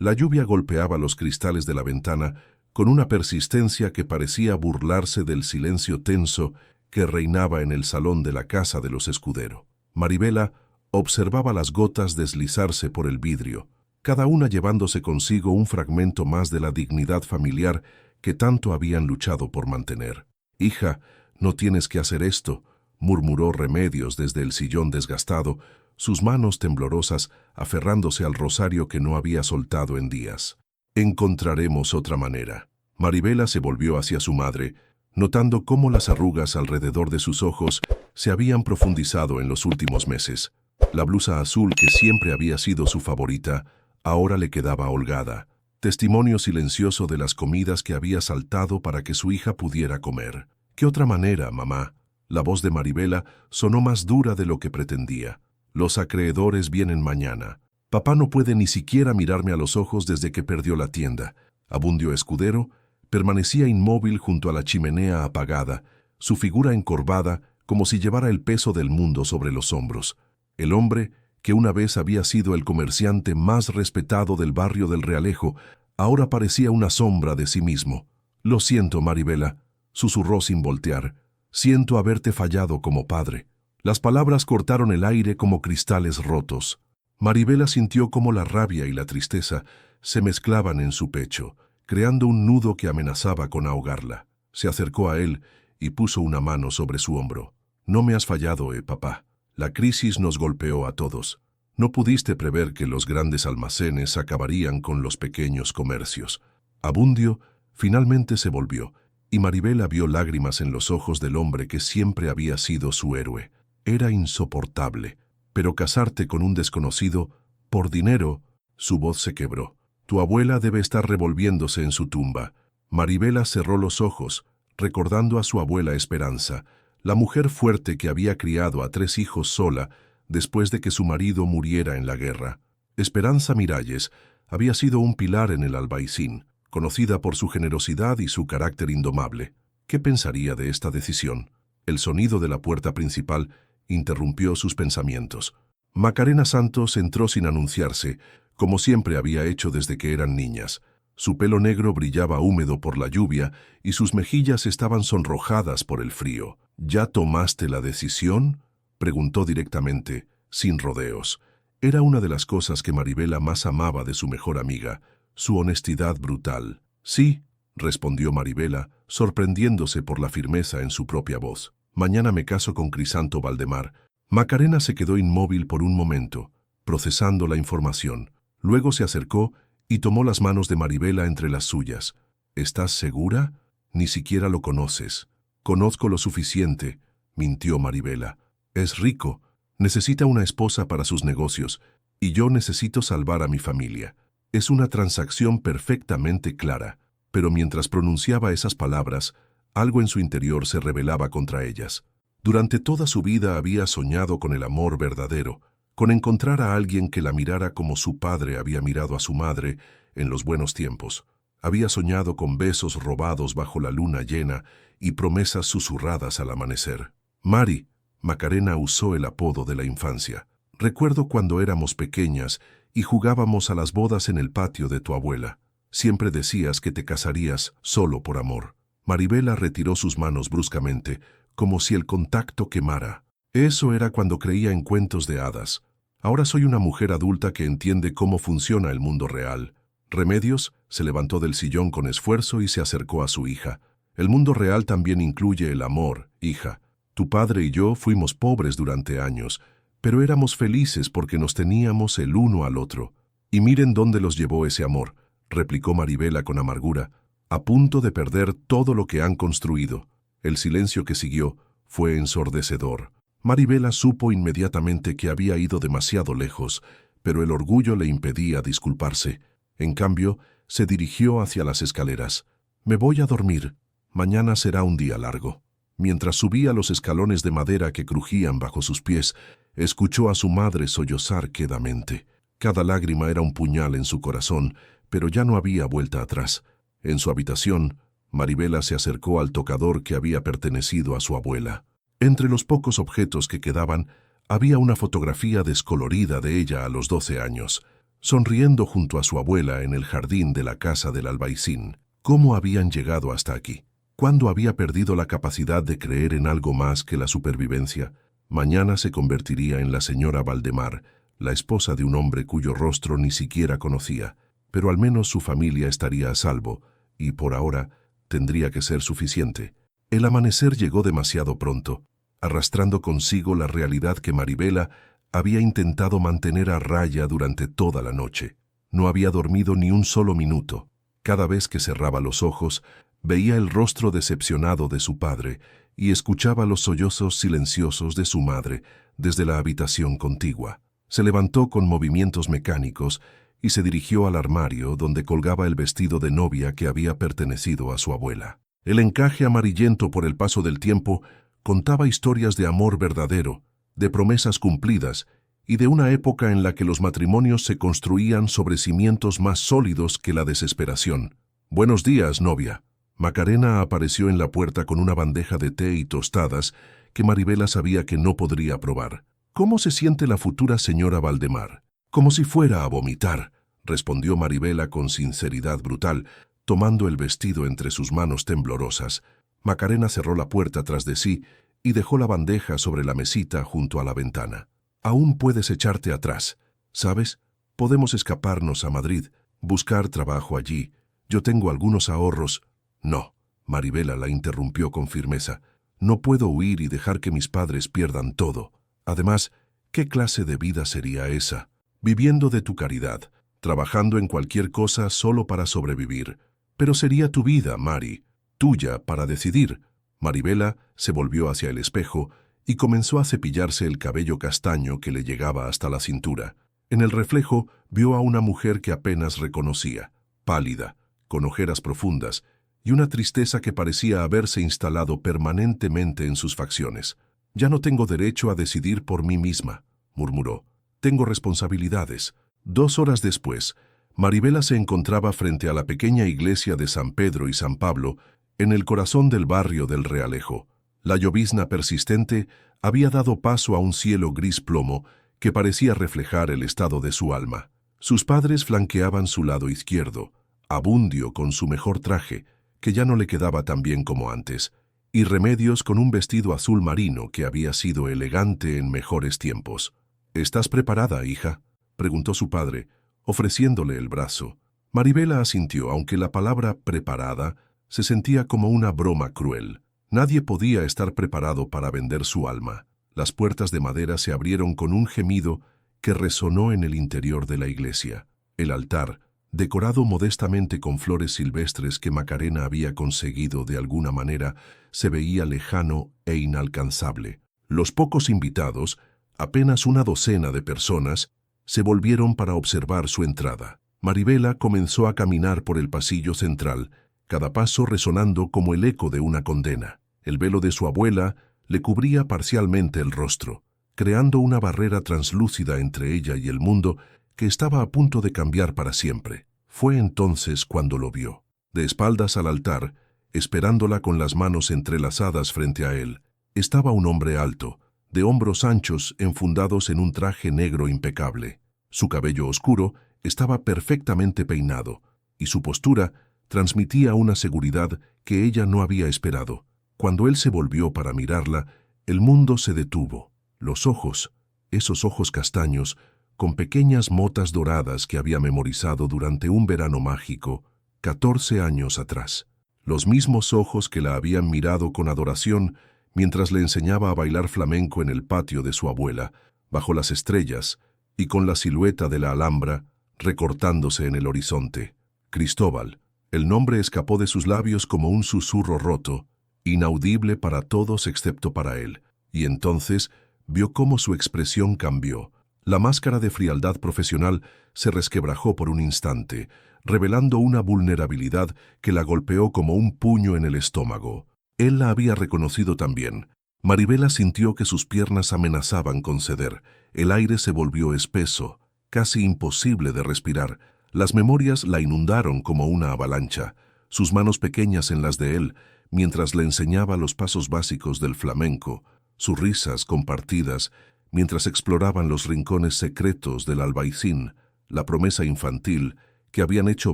La lluvia golpeaba los cristales de la ventana con una persistencia que parecía burlarse del silencio tenso que reinaba en el salón de la casa de los Escudero. Maribela observaba las gotas deslizarse por el vidrio, cada una llevándose consigo un fragmento más de la dignidad familiar que tanto habían luchado por mantener. «Hija, no tienes que hacer esto», murmuró Remedios desde el sillón desgastado, sus manos temblorosas aferrándose al rosario que no había soltado en días. «Encontraremos otra manera». Maribela se volvió hacia su madre, notando cómo las arrugas alrededor de sus ojos se habían profundizado en los últimos meses. La blusa azul, que siempre había sido su favorita, ahora le quedaba holgada, testimonio silencioso de las comidas que había saltado para que su hija pudiera comer. «¿Qué otra manera, mamá?». La voz de Maribela sonó más dura de lo que pretendía. «Los acreedores vienen mañana. Papá no puede ni siquiera mirarme a los ojos desde que perdió la tienda». Abundio Escudero permanecía inmóvil junto a la chimenea apagada, su figura encorvada como si llevara el peso del mundo sobre los hombros. El hombre, que una vez había sido el comerciante más respetado del barrio del Realejo, ahora parecía una sombra de sí mismo. «Lo siento, Maribela», susurró sin voltear. «Siento haberte fallado como padre». Las palabras cortaron el aire como cristales rotos. Maribela sintió cómo la rabia y la tristeza se mezclaban en su pecho, creando un nudo que amenazaba con ahogarla. Se acercó a él y puso una mano sobre su hombro. «No me has fallado, papá. La crisis nos golpeó a todos. No pudiste prever que los grandes almacenes acabarían con los pequeños comercios». Abundio finalmente se volvió, y Maribela vio lágrimas en los ojos del hombre que siempre había sido su héroe. Era insoportable, pero casarte con un desconocido, por dinero, su voz se quebró. «Tu abuela debe estar revolviéndose en su tumba». Maribela cerró los ojos, recordando a su abuela Esperanza, la mujer fuerte que había criado a 3 hijos sola después de que su marido muriera en la guerra. Esperanza Miralles había sido un pilar en el Albaicín, conocida por su generosidad y su carácter indomable. ¿Qué pensaría de esta decisión? El sonido de la puerta principal interrumpió sus pensamientos. Macarena Santos entró sin anunciarse, como siempre había hecho desde que eran niñas. Su pelo negro brillaba húmedo por la lluvia y sus mejillas estaban sonrojadas por el frío. «¿Ya tomaste la decisión?», preguntó directamente, sin rodeos. Era una de las cosas que Maribela más amaba de su mejor amiga, su honestidad brutal. «Sí», respondió Maribela, sorprendiéndose por la firmeza en su propia voz. «Mañana me caso con Crisanto Valdemar». Macarena se quedó inmóvil por un momento, procesando la información. Luego se acercó y tomó las manos de Maribela entre las suyas. «¿Estás segura? Ni siquiera lo conoces». «Conozco lo suficiente», mintió Maribela. «Es rico, necesita una esposa para sus negocios, y yo necesito salvar a mi familia. Es una transacción perfectamente clara». Pero mientras pronunciaba esas palabras, algo en su interior se rebelaba contra ellas. Durante toda su vida había soñado con el amor verdadero, con encontrar a alguien que la mirara como su padre había mirado a su madre en los buenos tiempos. Había soñado con besos robados bajo la luna llena y promesas susurradas al amanecer. «Mari», Macarena usó el apodo de la infancia. «Recuerdo cuando éramos pequeñas y jugábamos a las bodas en el patio de tu abuela. Siempre decías que te casarías solo por amor». Maribela retiró sus manos bruscamente, como si el contacto quemara. «Eso era cuando creía en cuentos de hadas. Ahora soy una mujer adulta que entiende cómo funciona el mundo real». Remedios se levantó del sillón con esfuerzo y se acercó a su hija. «El mundo real también incluye el amor, hija. Tu padre y yo fuimos pobres durante años, pero éramos felices porque nos teníamos el uno al otro. Y miren dónde los llevó ese amor», replicó Maribela con amargura, «a punto de perder todo lo que han construido». El silencio que siguió fue ensordecedor. Maribela supo inmediatamente que había ido demasiado lejos, pero el orgullo le impedía disculparse. En cambio, se dirigió hacia las escaleras. «Me voy a dormir. Mañana será un día largo». Mientras subía los escalones de madera que crujían bajo sus pies, escuchó a su madre sollozar quedamente. Cada lágrima era un puñal en su corazón, pero ya no había vuelta atrás. En su habitación, Maribela se acercó al tocador que había pertenecido a su abuela. Entre los pocos objetos que quedaban, había una fotografía descolorida de ella a los 12 años. sonriendo junto a su abuela en el jardín de la casa del albaicín. ¿Cómo habían llegado hasta aquí? ¿Cuándo había perdido la capacidad de creer en algo más que la supervivencia? Mañana se convertiría en la señora Valdemar, la esposa de un hombre cuyo rostro ni siquiera conocía, pero al menos su familia estaría a salvo, y por ahora tendría que ser suficiente. El amanecer llegó demasiado pronto, arrastrando consigo la realidad que Maribela había intentado mantener a raya durante toda la noche. No había dormido ni un solo minuto. Cada vez que cerraba los ojos, veía el rostro decepcionado de su padre y escuchaba los sollozos silenciosos de su madre desde la habitación contigua. Se levantó con movimientos mecánicos y se dirigió al armario donde colgaba el vestido de novia que había pertenecido a su abuela. El encaje amarillento por el paso del tiempo contaba historias de amor verdadero, de promesas cumplidas y de una época en la que los matrimonios se construían sobre cimientos más sólidos que la desesperación. «Buenos días, novia». Macarena apareció en la puerta con una bandeja de té y tostadas que Maribela sabía que no podría probar. «¿Cómo se siente la futura señora Valdemar?» «Como si fuera a vomitar», respondió Maribela con sinceridad brutal, tomando el vestido entre sus manos temblorosas. Macarena cerró la puerta tras de sí y dejó la bandeja sobre la mesita junto a la ventana. «Aún puedes echarte atrás. ¿Sabes? Podemos escaparnos a Madrid, buscar trabajo allí. Yo tengo algunos ahorros». «No», Maribela la interrumpió con firmeza. «No puedo huir y dejar que mis padres pierdan todo. Además, ¿qué clase de vida sería esa? Viviendo de tu caridad, trabajando en cualquier cosa solo para sobrevivir. Pero sería tu vida, Mari, tuya para decidir». Maribela se volvió hacia el espejo y comenzó a cepillarse el cabello castaño que le llegaba hasta la cintura. En el reflejo vio a una mujer que apenas reconocía, pálida, con ojeras profundas, y una tristeza que parecía haberse instalado permanentemente en sus facciones. «Ya no tengo derecho a decidir por mí misma», murmuró. «Tengo responsabilidades». 2 horas después, Maribela se encontraba frente a la pequeña iglesia de San Pedro y San Pablo, en el corazón del barrio del Realejo. La llovizna persistente había dado paso a un cielo gris plomo que parecía reflejar el estado de su alma. Sus padres flanqueaban su lado izquierdo, Abundio con su mejor traje, que ya no le quedaba tan bien como antes, y Remedios con un vestido azul marino que había sido elegante en mejores tiempos. «¿Estás preparada, hija?», preguntó su padre, ofreciéndole el brazo. Maribela asintió, aunque la palabra «preparada» se sentía como una broma cruel. Nadie podía estar preparado para vender su alma. Las puertas de madera se abrieron con un gemido que resonó en el interior de la iglesia. El altar, decorado modestamente con flores silvestres que Macarena había conseguido de alguna manera, se veía lejano e inalcanzable. Los pocos invitados, apenas una docena de personas, se volvieron para observar su entrada. Maribela comenzó a caminar por el pasillo central, cada paso resonando como el eco de una condena. El velo de su abuela le cubría parcialmente el rostro, creando una barrera translúcida entre ella y el mundo que estaba a punto de cambiar para siempre. Fue entonces cuando lo vio. De espaldas al altar, esperándola con las manos entrelazadas frente a él, estaba un hombre alto, de hombros anchos enfundados en un traje negro impecable. Su cabello oscuro estaba perfectamente peinado, y su postura transmitía una seguridad que ella no había esperado. Cuando él se volvió para mirarla, el mundo se detuvo. Los ojos, esos ojos castaños, con pequeñas motas doradas que había memorizado durante un verano mágico, 14 años atrás. Los mismos ojos que la habían mirado con adoración mientras le enseñaba a bailar flamenco en el patio de su abuela, bajo las estrellas, y con la silueta de la Alhambra recortándose en el horizonte. Cristóbal. El nombre escapó de sus labios como un susurro roto, inaudible para todos excepto para él, y entonces vio cómo su expresión cambió. La máscara de frialdad profesional se resquebrajó por un instante, revelando una vulnerabilidad que la golpeó como un puño en el estómago. Él la había reconocido también. Maribela sintió que sus piernas amenazaban con ceder. El aire se volvió espeso, casi imposible de respirar. Las memorias la inundaron como una avalancha, sus manos pequeñas en las de él, mientras le enseñaba los pasos básicos del flamenco, sus risas compartidas, mientras exploraban los rincones secretos del albaicín, la promesa infantil que habían hecho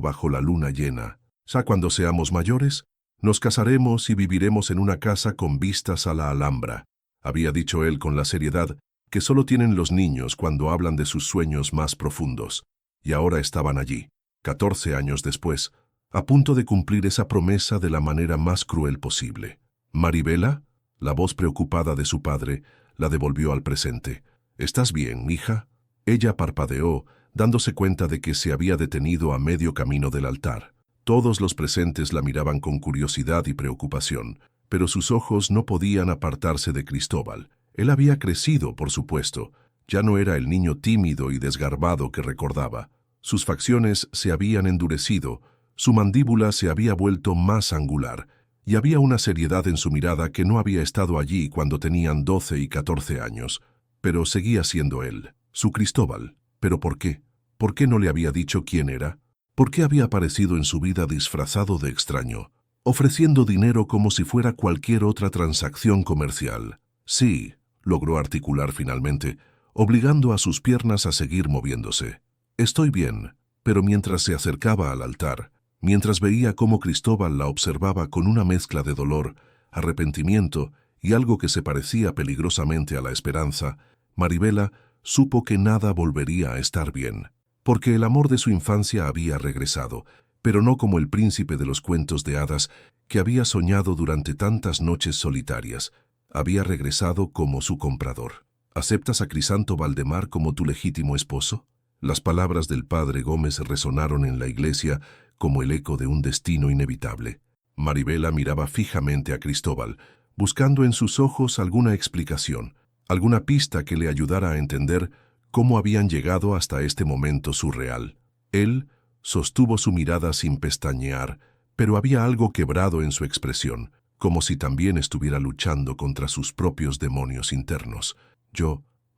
bajo la luna llena. Cuando seamos mayores, nos casaremos y viviremos en una casa con vistas a la Alhambra, había dicho él con la seriedad que solo tienen los niños cuando hablan de sus sueños más profundos. Y ahora estaban allí, 14 años después, a punto de cumplir esa promesa de la manera más cruel posible. «Maribela», la voz preocupada de su padre, la devolvió al presente. «¿Estás bien, hija?» Ella parpadeó, dándose cuenta de que se había detenido a medio camino del altar. Todos los presentes la miraban con curiosidad y preocupación, pero sus ojos no podían apartarse de Cristóbal. Él había crecido, por supuesto. Ya no era el niño tímido y desgarbado que recordaba. Sus facciones se habían endurecido, su mandíbula se había vuelto más angular, y había una seriedad en su mirada que no había estado allí cuando tenían 12 y 14 años. Pero seguía siendo él, su Cristóbal. ¿Pero por qué? ¿Por qué no le había dicho quién era? ¿Por qué había aparecido en su vida disfrazado de extraño, ofreciendo dinero como si fuera cualquier otra transacción comercial? Sí, logró articular finalmente, obligando a sus piernas a seguir moviéndose. «Estoy bien», pero mientras se acercaba al altar, mientras veía cómo Cristóbal la observaba con una mezcla de dolor, arrepentimiento y algo que se parecía peligrosamente a la esperanza, Maribela supo que nada volvería a estar bien, porque el amor de su infancia había regresado, pero no como el príncipe de los cuentos de hadas que había soñado durante tantas noches solitarias. Había regresado como su comprador. «¿Aceptas a Crisanto Valdemar como tu legítimo esposo?» Las palabras del padre Gómez resonaron en la iglesia como el eco de un destino inevitable. Maribela miraba fijamente a Cristóbal, buscando en sus ojos alguna explicación, alguna pista que le ayudara a entender cómo habían llegado hasta este momento surreal. Él sostuvo su mirada sin pestañear, pero había algo quebrado en su expresión, como si también estuviera luchando contra sus propios demonios internos.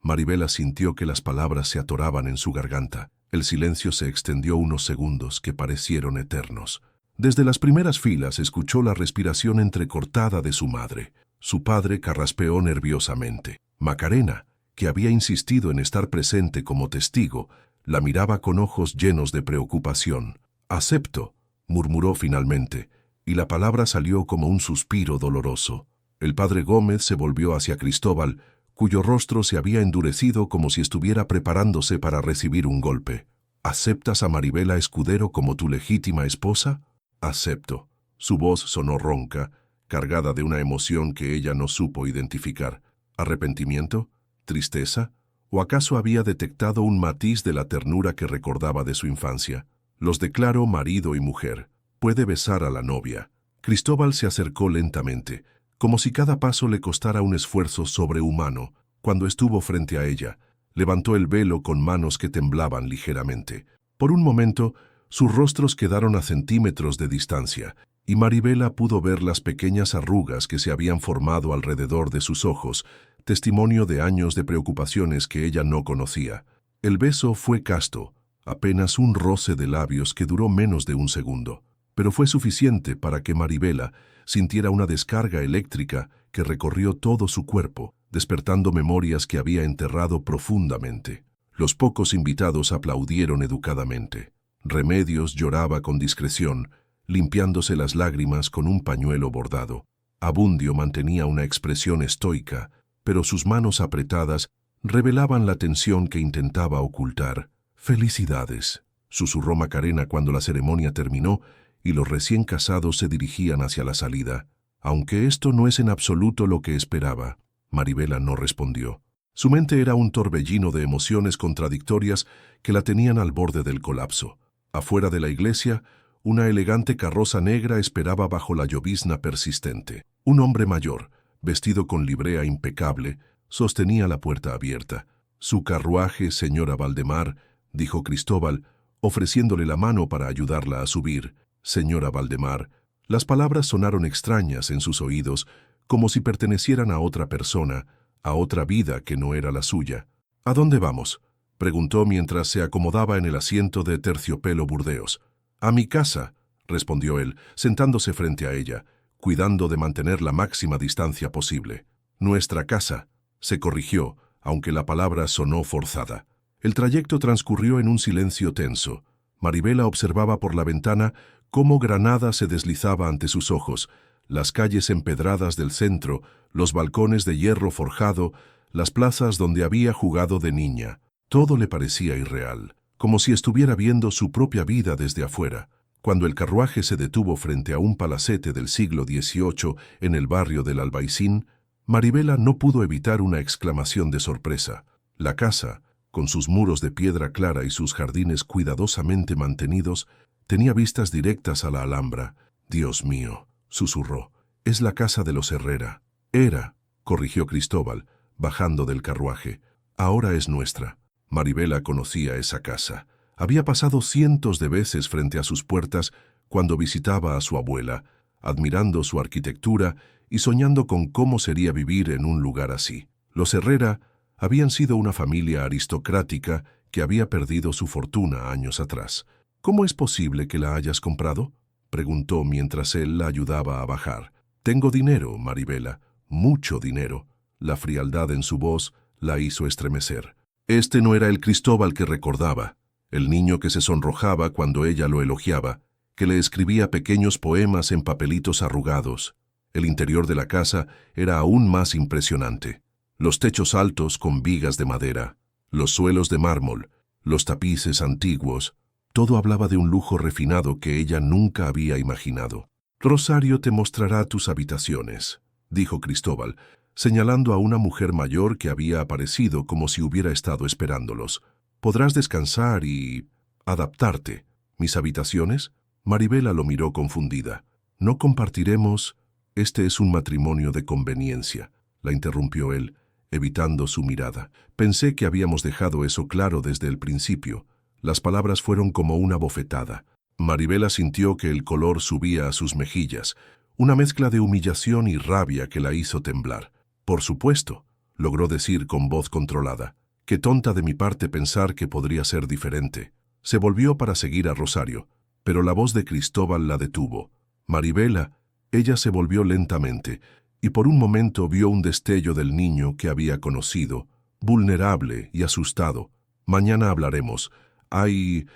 Maribela sintió que las palabras se atoraban en su garganta. El silencio se extendió unos segundos que parecieron eternos. Desde las primeras filas escuchó la respiración entrecortada de su madre. Su padre carraspeó nerviosamente. Macarena, que había insistido en estar presente como testigo, la miraba con ojos llenos de preocupación. «Acepto», murmuró finalmente, y la palabra salió como un suspiro doloroso. El padre Gómez se volvió hacia Cristóbal, cuyo rostro se había endurecido como si estuviera preparándose para recibir un golpe. «¿Aceptas a Maribela Escudero como tu legítima esposa?» «Acepto». Su voz sonó ronca, cargada de una emoción que ella no supo identificar. ¿Arrepentimiento? ¿Tristeza? ¿O acaso había detectado un matiz de la ternura que recordaba de su infancia? «Los declaro marido y mujer. Puede besar a la novia». Cristóbal se acercó lentamente, como si cada paso le costara un esfuerzo sobrehumano. Cuando estuvo frente a ella, levantó el velo con manos que temblaban ligeramente. Por un momento, sus rostros quedaron a centímetros de distancia, y Maribela pudo ver las pequeñas arrugas que se habían formado alrededor de sus ojos, testimonio de años de preocupaciones que ella no conocía. El beso fue casto, apenas un roce de labios que duró menos de un segundo, pero fue suficiente para que Maribela sintiera una descarga eléctrica que recorrió todo su cuerpo, despertando memorias que había enterrado profundamente. Los pocos invitados aplaudieron educadamente. Remedios lloraba con discreción, limpiándose las lágrimas con un pañuelo bordado. Abundio mantenía una expresión estoica, pero sus manos apretadas revelaban la tensión que intentaba ocultar. «Felicidades», susurró Macarena cuando la ceremonia terminó y los recién casados se dirigían hacia la salida. «Aunque esto no es en absoluto lo que esperaba», Maribela no respondió. Su mente era un torbellino de emociones contradictorias que la tenían al borde del colapso. Afuera de la iglesia, una elegante carroza negra esperaba bajo la llovizna persistente. Un hombre mayor, vestido con librea impecable, sostenía la puerta abierta. «Su carruaje, señora Valdemar», dijo Cristóbal, ofreciéndole la mano para ayudarla a subir. «Señora Valdemar». Las palabras sonaron extrañas en sus oídos, como si pertenecieran a otra persona, a otra vida que no era la suya. «¿A dónde vamos?», preguntó mientras se acomodaba en el asiento de terciopelo burdeos. «A mi casa», respondió él, sentándose frente a ella, cuidando de mantener la máxima distancia posible. «Nuestra casa», se corrigió, aunque la palabra sonó forzada. El trayecto transcurrió en un silencio tenso. Maribela observaba por la ventana cómo Granada se deslizaba ante sus ojos, las calles empedradas del centro, los balcones de hierro forjado, las plazas donde había jugado de niña. Todo le parecía irreal, como si estuviera viendo su propia vida desde afuera. Cuando el carruaje se detuvo frente a un palacete del siglo XVIII en el barrio del Albaicín, Maribela no pudo evitar una exclamación de sorpresa. La casa, con sus muros de piedra clara y sus jardines cuidadosamente mantenidos, tenía vistas directas a la Alhambra. «Dios mío», susurró, «es la casa de los Herrera». «Era», corrigió Cristóbal, bajando del carruaje. «Ahora es nuestra». Maribela conocía esa casa. Había pasado cientos de veces frente a sus puertas cuando visitaba a su abuela, admirando su arquitectura y soñando con cómo sería vivir en un lugar así. Los Herrera habían sido una familia aristocrática que había perdido su fortuna años atrás. «¿Cómo es posible que la hayas comprado?», preguntó mientras él la ayudaba a bajar. «Tengo dinero, Maribela, mucho dinero». La frialdad en su voz la hizo estremecer. Este no era el Cristóbal que recordaba, el niño que se sonrojaba cuando ella lo elogiaba, que le escribía pequeños poemas en papelitos arrugados. El interior de la casa era aún más impresionante. Los techos altos con vigas de madera, los suelos de mármol, los tapices antiguos, todo hablaba de un lujo refinado que ella nunca había imaginado. «Rosario te mostrará tus habitaciones», dijo Cristóbal, señalando a una mujer mayor que había aparecido como si hubiera estado esperándolos. «Podrás descansar y adaptarte». «¿Mis habitaciones?». Maribela lo miró confundida. «No compartiremos. Este es un matrimonio de conveniencia», la interrumpió él, evitando su mirada. «Pensé que habíamos dejado eso claro desde el principio». Las palabras fueron como una bofetada. Maribela sintió que el color subía a sus mejillas, una mezcla de humillación y rabia que la hizo temblar. «Por supuesto», logró decir con voz controlada. «Qué tonta de mi parte pensar que podría ser diferente». Se volvió para seguir a Rosario, pero la voz de Cristóbal la detuvo. «Maribela», ella se volvió lentamente, y por un momento vio un destello del niño que había conocido, vulnerable y asustado. «Mañana hablaremos. Hay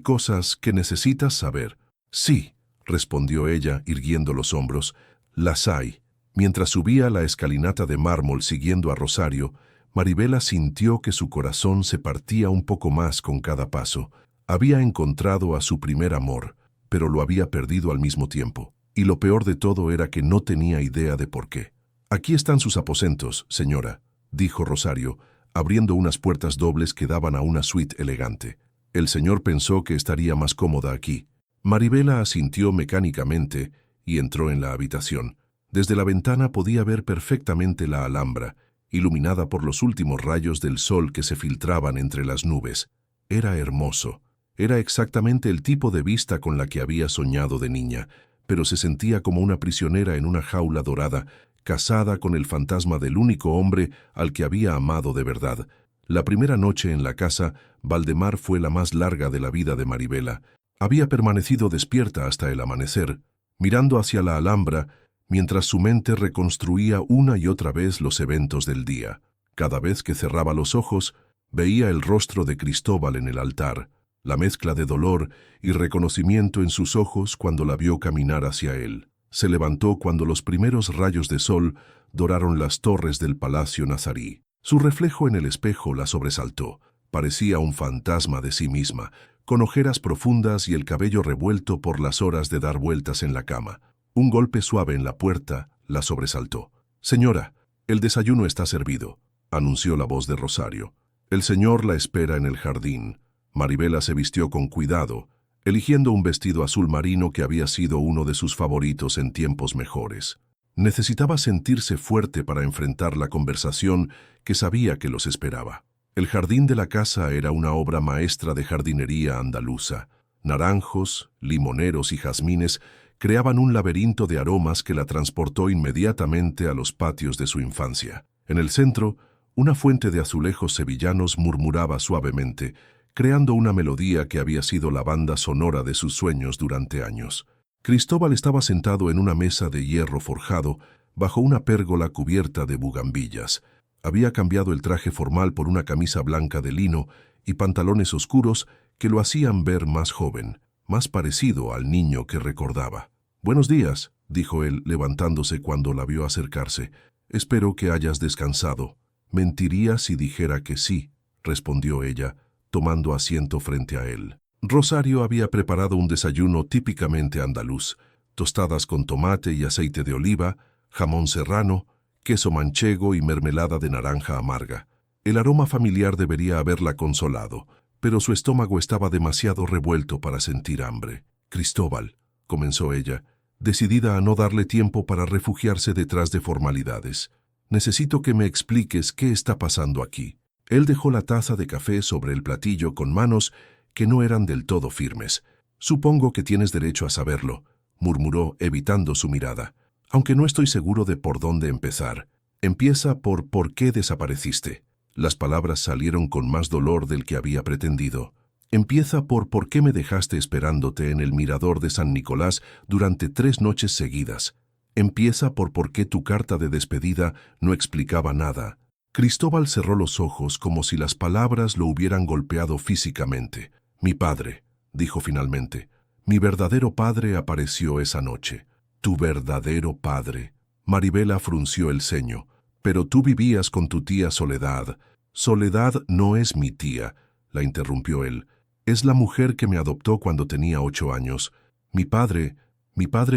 cosas que necesitas saber». «Sí», respondió ella, irguiendo los hombros. «Las hay». Mientras subía la escalinata de mármol siguiendo a Rosario, Maribela sintió que su corazón se partía un poco más con cada paso. Había encontrado a su primer amor, pero lo había perdido al mismo tiempo. Y lo peor de todo era que no tenía idea de por qué. «Aquí están sus aposentos, señora», dijo Rosario, abriendo unas puertas dobles que daban a una suite elegante. «El señor pensó que estaría más cómoda aquí». Maribela asintió mecánicamente y entró en la habitación. Desde la ventana podía ver perfectamente la Alhambra, iluminada por los últimos rayos del sol que se filtraban entre las nubes. Era hermoso. Era exactamente el tipo de vista con la que había soñado de niña, pero se sentía como una prisionera en una jaula dorada, casada con el fantasma del único hombre al que había amado de verdad. La primera noche en la casa, Valdemar fue la más larga de la vida de Maribela. Había permanecido despierta hasta el amanecer, mirando hacia la Alhambra, mientras su mente reconstruía una y otra vez los eventos del día. Cada vez que cerraba los ojos, veía el rostro de Cristóbal en el altar, la mezcla de dolor y reconocimiento en sus ojos cuando la vio caminar hacia él. Se levantó cuando los primeros rayos de sol doraron las torres del Palacio Nazarí. Su reflejo en el espejo la sobresaltó. Parecía un fantasma de sí misma, con ojeras profundas y el cabello revuelto por las horas de dar vueltas en la cama. Un golpe suave en la puerta la sobresaltó. «Señora, el desayuno está servido», anunció la voz de Rosario. «El señor la espera en el jardín». Maribela se vistió con cuidado, eligiendo un vestido azul marino que había sido uno de sus favoritos en tiempos mejores. Necesitaba sentirse fuerte para enfrentar la conversación que sabía que los esperaba. El jardín de la casa era una obra maestra de jardinería andaluza. Naranjos, limoneros y jazmines creaban un laberinto de aromas que la transportó inmediatamente a los patios de su infancia. En el centro, una fuente de azulejos sevillanos murmuraba suavemente, creando una melodía que había sido la banda sonora de sus sueños durante años. Cristóbal estaba sentado en una mesa de hierro forjado, bajo una pérgola cubierta de bugambillas. Había cambiado el traje formal por una camisa blanca de lino y pantalones oscuros que lo hacían ver más joven, más parecido al niño que recordaba. «Buenos días», dijo él, levantándose cuando la vio acercarse. «Espero que hayas descansado». «Mentiría si dijera que sí», respondió ella, tomando asiento frente a él. Rosario había preparado un desayuno típicamente andaluz: tostadas con tomate y aceite de oliva, jamón serrano, queso manchego y mermelada de naranja amarga. El aroma familiar debería haberla consolado, pero su estómago estaba demasiado revuelto para sentir hambre. «Cristóbal», comenzó ella, decidida a no darle tiempo para refugiarse detrás de formalidades, «necesito que me expliques qué está pasando aquí». Él dejó la taza de café sobre el platillo con manos que no eran del todo firmes. «Supongo que tienes derecho a saberlo», murmuró, evitando su mirada, «aunque no estoy seguro de por dónde empezar. Empieza por ¿por qué desapareciste?». Las palabras salieron con más dolor del que había pretendido. «Empieza por ¿por qué me dejaste esperándote en el mirador de San Nicolás durante 3 noches seguidas?». Empieza por ¿por qué tu carta de despedida no explicaba nada?». Cristóbal cerró los ojos como si las palabras lo hubieran golpeado físicamente. «Mi padre», dijo finalmente. «Mi verdadero padre apareció esa noche». «¿Tu verdadero padre?». Maribela frunció el ceño. «Pero tú vivías con tu tía Soledad». «Soledad no es mi tía», la interrumpió él. «Es la mujer que me adoptó cuando tenía 8 años. Mi padre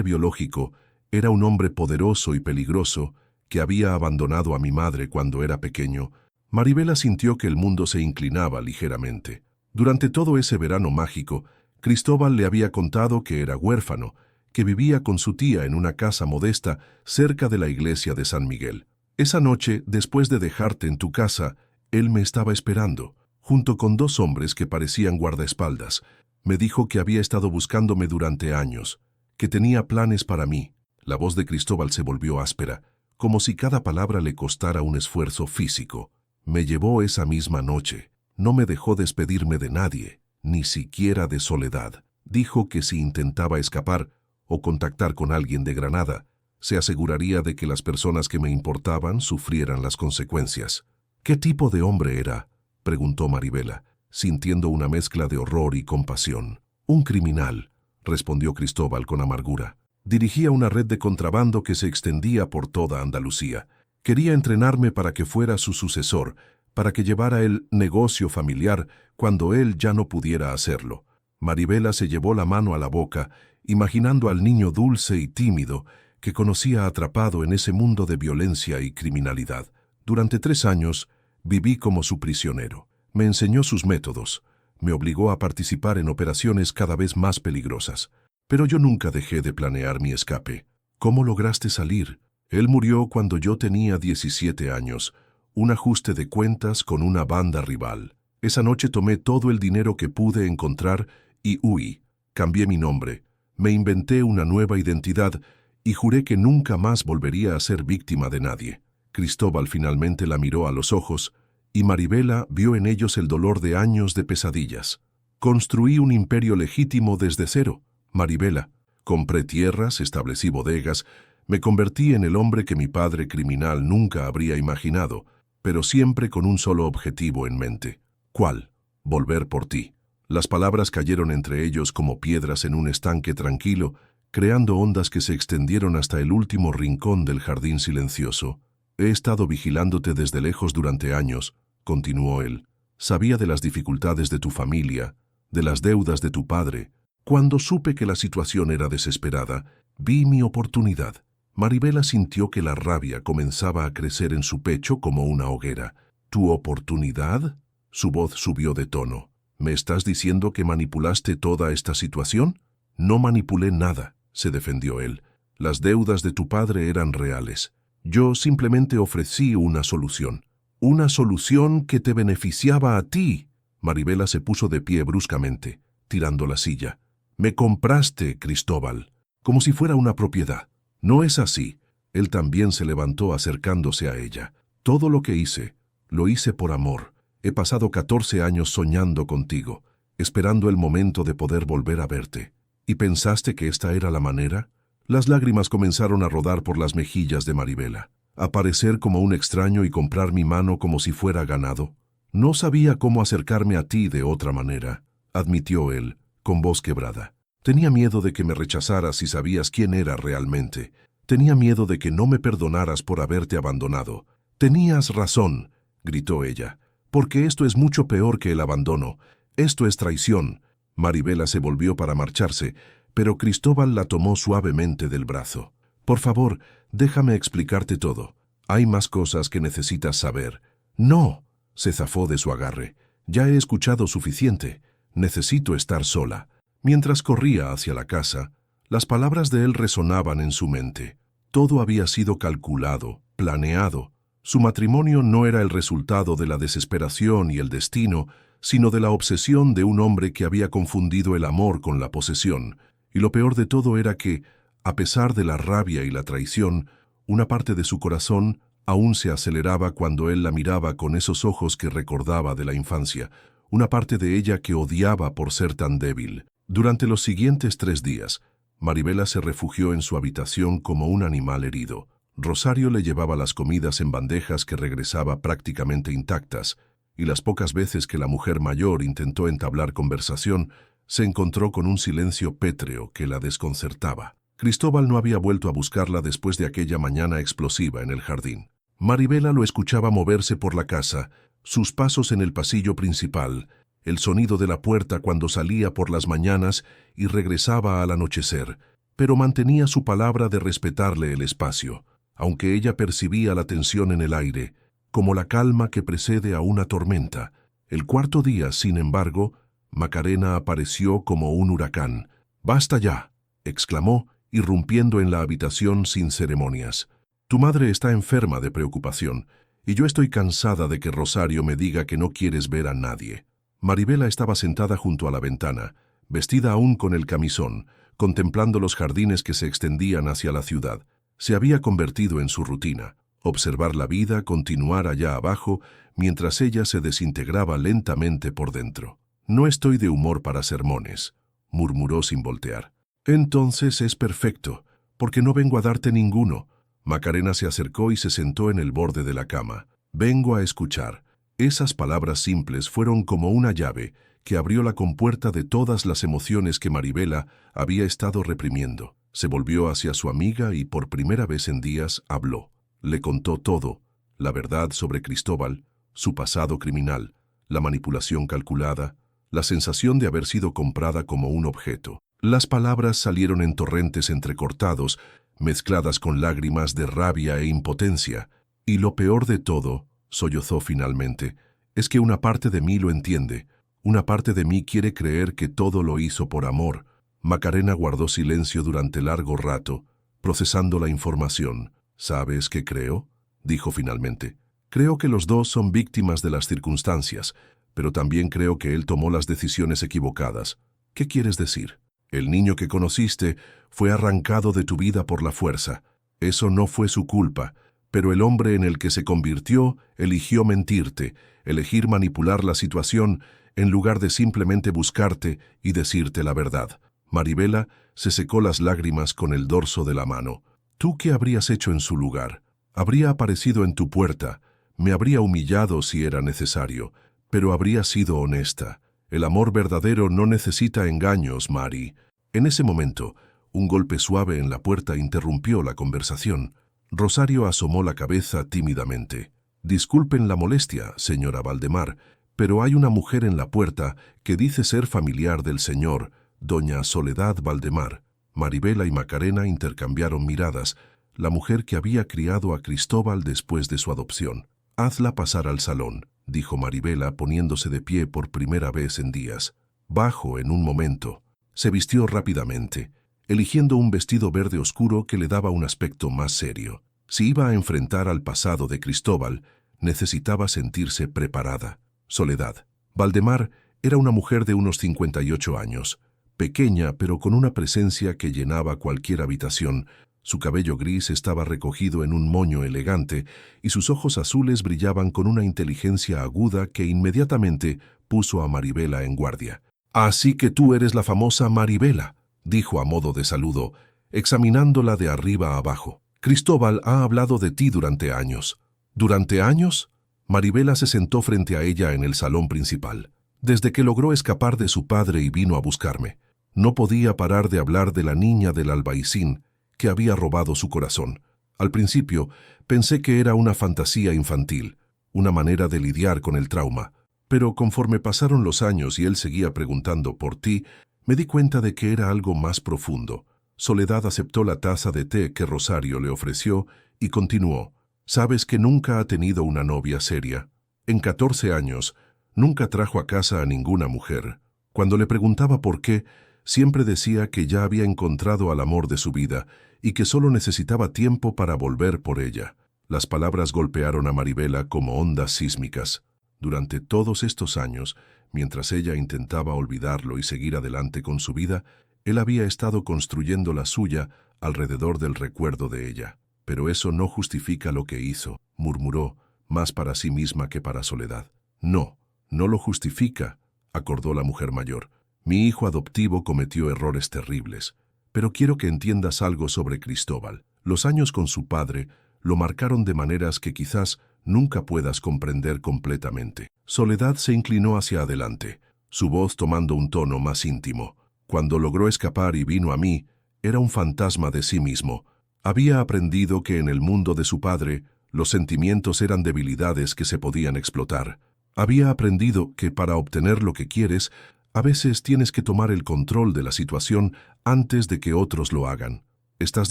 biológico, era un hombre poderoso y peligroso que había abandonado a mi madre cuando era pequeño». Maribela sintió que el mundo se inclinaba ligeramente. Durante todo ese verano mágico, Cristóbal le había contado que era huérfano, que vivía con su tía en una casa modesta cerca de la iglesia de San Miguel. «Esa noche, después de dejarte en tu casa, él me estaba esperando, junto con 2 hombres que parecían guardaespaldas. Me dijo que había estado buscándome durante años, que tenía planes para mí». La voz de Cristóbal se volvió áspera, como si cada palabra le costara un esfuerzo físico. «Me llevó esa misma noche. No me dejó despedirme de nadie, ni siquiera de Soledad. Dijo que si intentaba escapar o contactar con alguien de Granada, se aseguraría de que las personas que me importaban sufrieran las consecuencias». «¿Qué tipo de hombre era?», preguntó Maribela, sintiendo una mezcla de horror y compasión. «Un criminal», respondió Cristóbal con amargura. «Dirigía una red de contrabando que se extendía por toda Andalucía. Quería entrenarme para que fuera su sucesor, para que llevara el negocio familiar cuando él ya no pudiera hacerlo». Maribela se llevó la mano a la boca, imaginando al niño dulce y tímido que conocía atrapado en ese mundo de violencia y criminalidad. «Durante 3 años viví como su prisionero. Me enseñó sus métodos. Me obligó a participar en operaciones cada vez más peligrosas. Pero yo nunca dejé de planear mi escape». «¿Cómo lograste salir?». «Él murió cuando yo tenía 17 años, un ajuste de cuentas con una banda rival. Esa noche tomé todo el dinero que pude encontrar y huí. Cambié mi nombre, me inventé una nueva identidad y juré que nunca más volvería a ser víctima de nadie». Cristóbal finalmente la miró a los ojos y Maribela vio en ellos el dolor de años de pesadillas. «Construí un imperio legítimo desde cero, Maribela. Compré tierras, establecí bodegas, me convertí en el hombre que mi padre criminal nunca habría imaginado, pero siempre con un solo objetivo en mente». «¿Cuál?». «Volver por ti». Las palabras cayeron entre ellos como piedras en un estanque tranquilo, creando ondas que se extendieron hasta el último rincón del jardín silencioso. «He estado vigilándote desde lejos durante años», continuó él. «Sabía de las dificultades de tu familia, de las deudas de tu padre. Cuando supe que la situación era desesperada, vi mi oportunidad». Maribela sintió que la rabia comenzaba a crecer en su pecho como una hoguera. «¿Tu oportunidad?». Su voz subió de tono. «¿Me estás diciendo que manipulaste toda esta situación?». «No manipulé nada», se defendió él. «Las deudas de tu padre eran reales. Yo simplemente ofrecí una solución». «Una solución que te beneficiaba a ti». Maribela se puso de pie bruscamente, tirando la silla. «Me compraste, Cristóbal, como si fuera una propiedad». «No es así». Él también se levantó acercándose a ella. «Todo lo que hice, lo hice por amor. He pasado 14 años soñando contigo, esperando el momento de poder volver a verte. ¿Y pensaste que esta era la manera?». Las lágrimas comenzaron a rodar por las mejillas de Maribela. «Aparecer como un extraño y comprar mi mano como si fuera ganado». No sabía cómo acercarme a ti de otra manera, admitió él, con voz quebrada. Tenía miedo de que me rechazaras si sabías quién era realmente. Tenía miedo de que no me perdonaras por haberte abandonado. Tenías razón, gritó ella, porque esto es mucho peor que el abandono. Esto es traición. Maribela se volvió para marcharse, pero Cristóbal la tomó suavemente del brazo. Por favor, déjame explicarte todo. Hay más cosas que necesitas saber. No, se zafó de su agarre. Ya he escuchado suficiente. Necesito estar sola. Mientras corría hacia la casa, las palabras de él resonaban en su mente. Todo había sido calculado, planeado. Su matrimonio no era el resultado de la desesperación y el destino, sino de la obsesión de un hombre que había confundido el amor con la posesión. Y lo peor de todo era que, a pesar de la rabia y la traición, una parte de su corazón aún se aceleraba cuando él la miraba con esos ojos que recordaba de la infancia, una parte de ella que odiaba por ser tan débil. Durante los siguientes 3 días, Maribela se refugió en su habitación como un animal herido. Rosario le llevaba las comidas en bandejas que regresaba prácticamente intactas, y las pocas veces que la mujer mayor intentó entablar conversación, se encontró con un silencio pétreo que la desconcertaba. Cristóbal no había vuelto a buscarla después de aquella mañana explosiva en el jardín. Maribela lo escuchaba moverse por la casa, sus pasos en el pasillo principal, el sonido de la puerta cuando salía por las mañanas y regresaba al anochecer, pero mantenía su palabra de respetarle el espacio, aunque ella percibía la tensión en el aire, como la calma que precede a una tormenta. El cuarto día, sin embargo, Macarena apareció como un huracán. «¡Basta ya!», exclamó, irrumpiendo en la habitación sin ceremonias. «Tu madre está enferma de preocupación, y yo estoy cansada de que Rosario me diga que no quieres ver a nadie». Maribela estaba sentada junto a la ventana, vestida aún con el camisón, contemplando los jardines que se extendían hacia la ciudad. Se había convertido en su rutina, observar la vida continuar allá abajo mientras ella se desintegraba lentamente por dentro. «No estoy de humor para sermones», murmuró sin voltear. «Entonces es perfecto, porque no vengo a darte ninguno». Macarena se acercó y se sentó en el borde de la cama. «Vengo a escuchar». Esas palabras simples fueron como una llave que abrió la compuerta de todas las emociones que Maribela había estado reprimiendo. Se volvió hacia su amiga y por primera vez en días habló. Le contó todo, la verdad sobre Cristóbal, su pasado criminal, la manipulación calculada, la sensación de haber sido comprada como un objeto. Las palabras salieron en torrentes entrecortados, mezcladas con lágrimas de rabia e impotencia. «Y lo peor de todo», sollozó finalmente, «es que una parte de mí lo entiende, una parte de mí quiere creer que todo lo hizo por amor». Macarena guardó silencio durante largo rato, procesando la información. «¿Sabes qué creo?», dijo finalmente. «Creo que los dos son víctimas de las circunstancias, pero también creo que él tomó las decisiones equivocadas». «¿Qué quieres decir?». «El niño que conociste fue arrancado de tu vida por la fuerza. Eso no fue su culpa, pero el hombre en el que se convirtió eligió mentirte, elegir manipular la situación en lugar de simplemente buscarte y decirte la verdad». Maribela se secó las lágrimas con el dorso de la mano. «¿Tú qué habrías hecho en su lugar? Habría aparecido en tu puerta, me habría humillado si era necesario, pero habría sido honesta. El amor verdadero no necesita engaños, Mari». En ese momento, un golpe suave en la puerta interrumpió la conversación. Rosario asomó la cabeza tímidamente. «Disculpen la molestia, señora Valdemar, pero hay una mujer en la puerta que dice ser familiar del señor, doña Soledad Valdemar». Maribela y Macarena intercambiaron miradas, la mujer que había criado a Cristóbal después de su adopción. «Hazla pasar al salón», dijo Maribela poniéndose de pie por primera vez en días. Bajó en un momento. Se vistió rápidamente, eligiendo un vestido verde oscuro que le daba un aspecto más serio. Si iba a enfrentar al pasado de Cristóbal, necesitaba sentirse preparada. Soledad Valdemar era una mujer de unos 58 años, pequeña pero con una presencia que llenaba cualquier habitación. Su cabello gris estaba recogido en un moño elegante y sus ojos azules brillaban con una inteligencia aguda que inmediatamente puso a Maribela en guardia. «Así que tú eres la famosa Maribela», dijo a modo de saludo, examinándola de arriba a abajo. «Cristóbal ha hablado de ti durante años». «¿Durante años?». Maribela se sentó frente a ella en el salón principal. Desde que logró escapar de su padre y vino a buscarme, no podía parar de hablar de la niña del albaicín que había robado su corazón. Al principio, pensé que era una fantasía infantil, una manera de lidiar con el trauma, pero conforme pasaron los años y él seguía preguntando por ti, me di cuenta de que era algo más profundo. Soledad aceptó la taza de té que Rosario le ofreció y continuó. Sabes que nunca ha tenido una novia seria. En 14 años, nunca trajo a casa a ninguna mujer. Cuando le preguntaba por qué, siempre decía que ya había encontrado al amor de su vida y que solo necesitaba tiempo para volver por ella. Las palabras golpearon a Maribela como ondas sísmicas. Durante todos estos años, mientras ella intentaba olvidarlo y seguir adelante con su vida, él había estado construyendo la suya alrededor del recuerdo de ella. Pero eso no justifica lo que hizo, murmuró, más para sí misma que para Soledad. No, no lo justifica, acordó la mujer mayor. Mi hijo adoptivo cometió errores terribles, pero quiero que entiendas algo sobre Cristóbal. Los años con su padre lo marcaron de maneras que quizás nunca puedas comprender completamente. Soledad se inclinó hacia adelante, su voz tomando un tono más íntimo. Cuando logró escapar y vino a mí, era un fantasma de sí mismo. Había aprendido que en el mundo de su padre, los sentimientos eran debilidades que se podían explotar. Había aprendido que para obtener lo que quieres, a veces tienes que tomar el control de la situación antes de que otros lo hagan. ¿Estás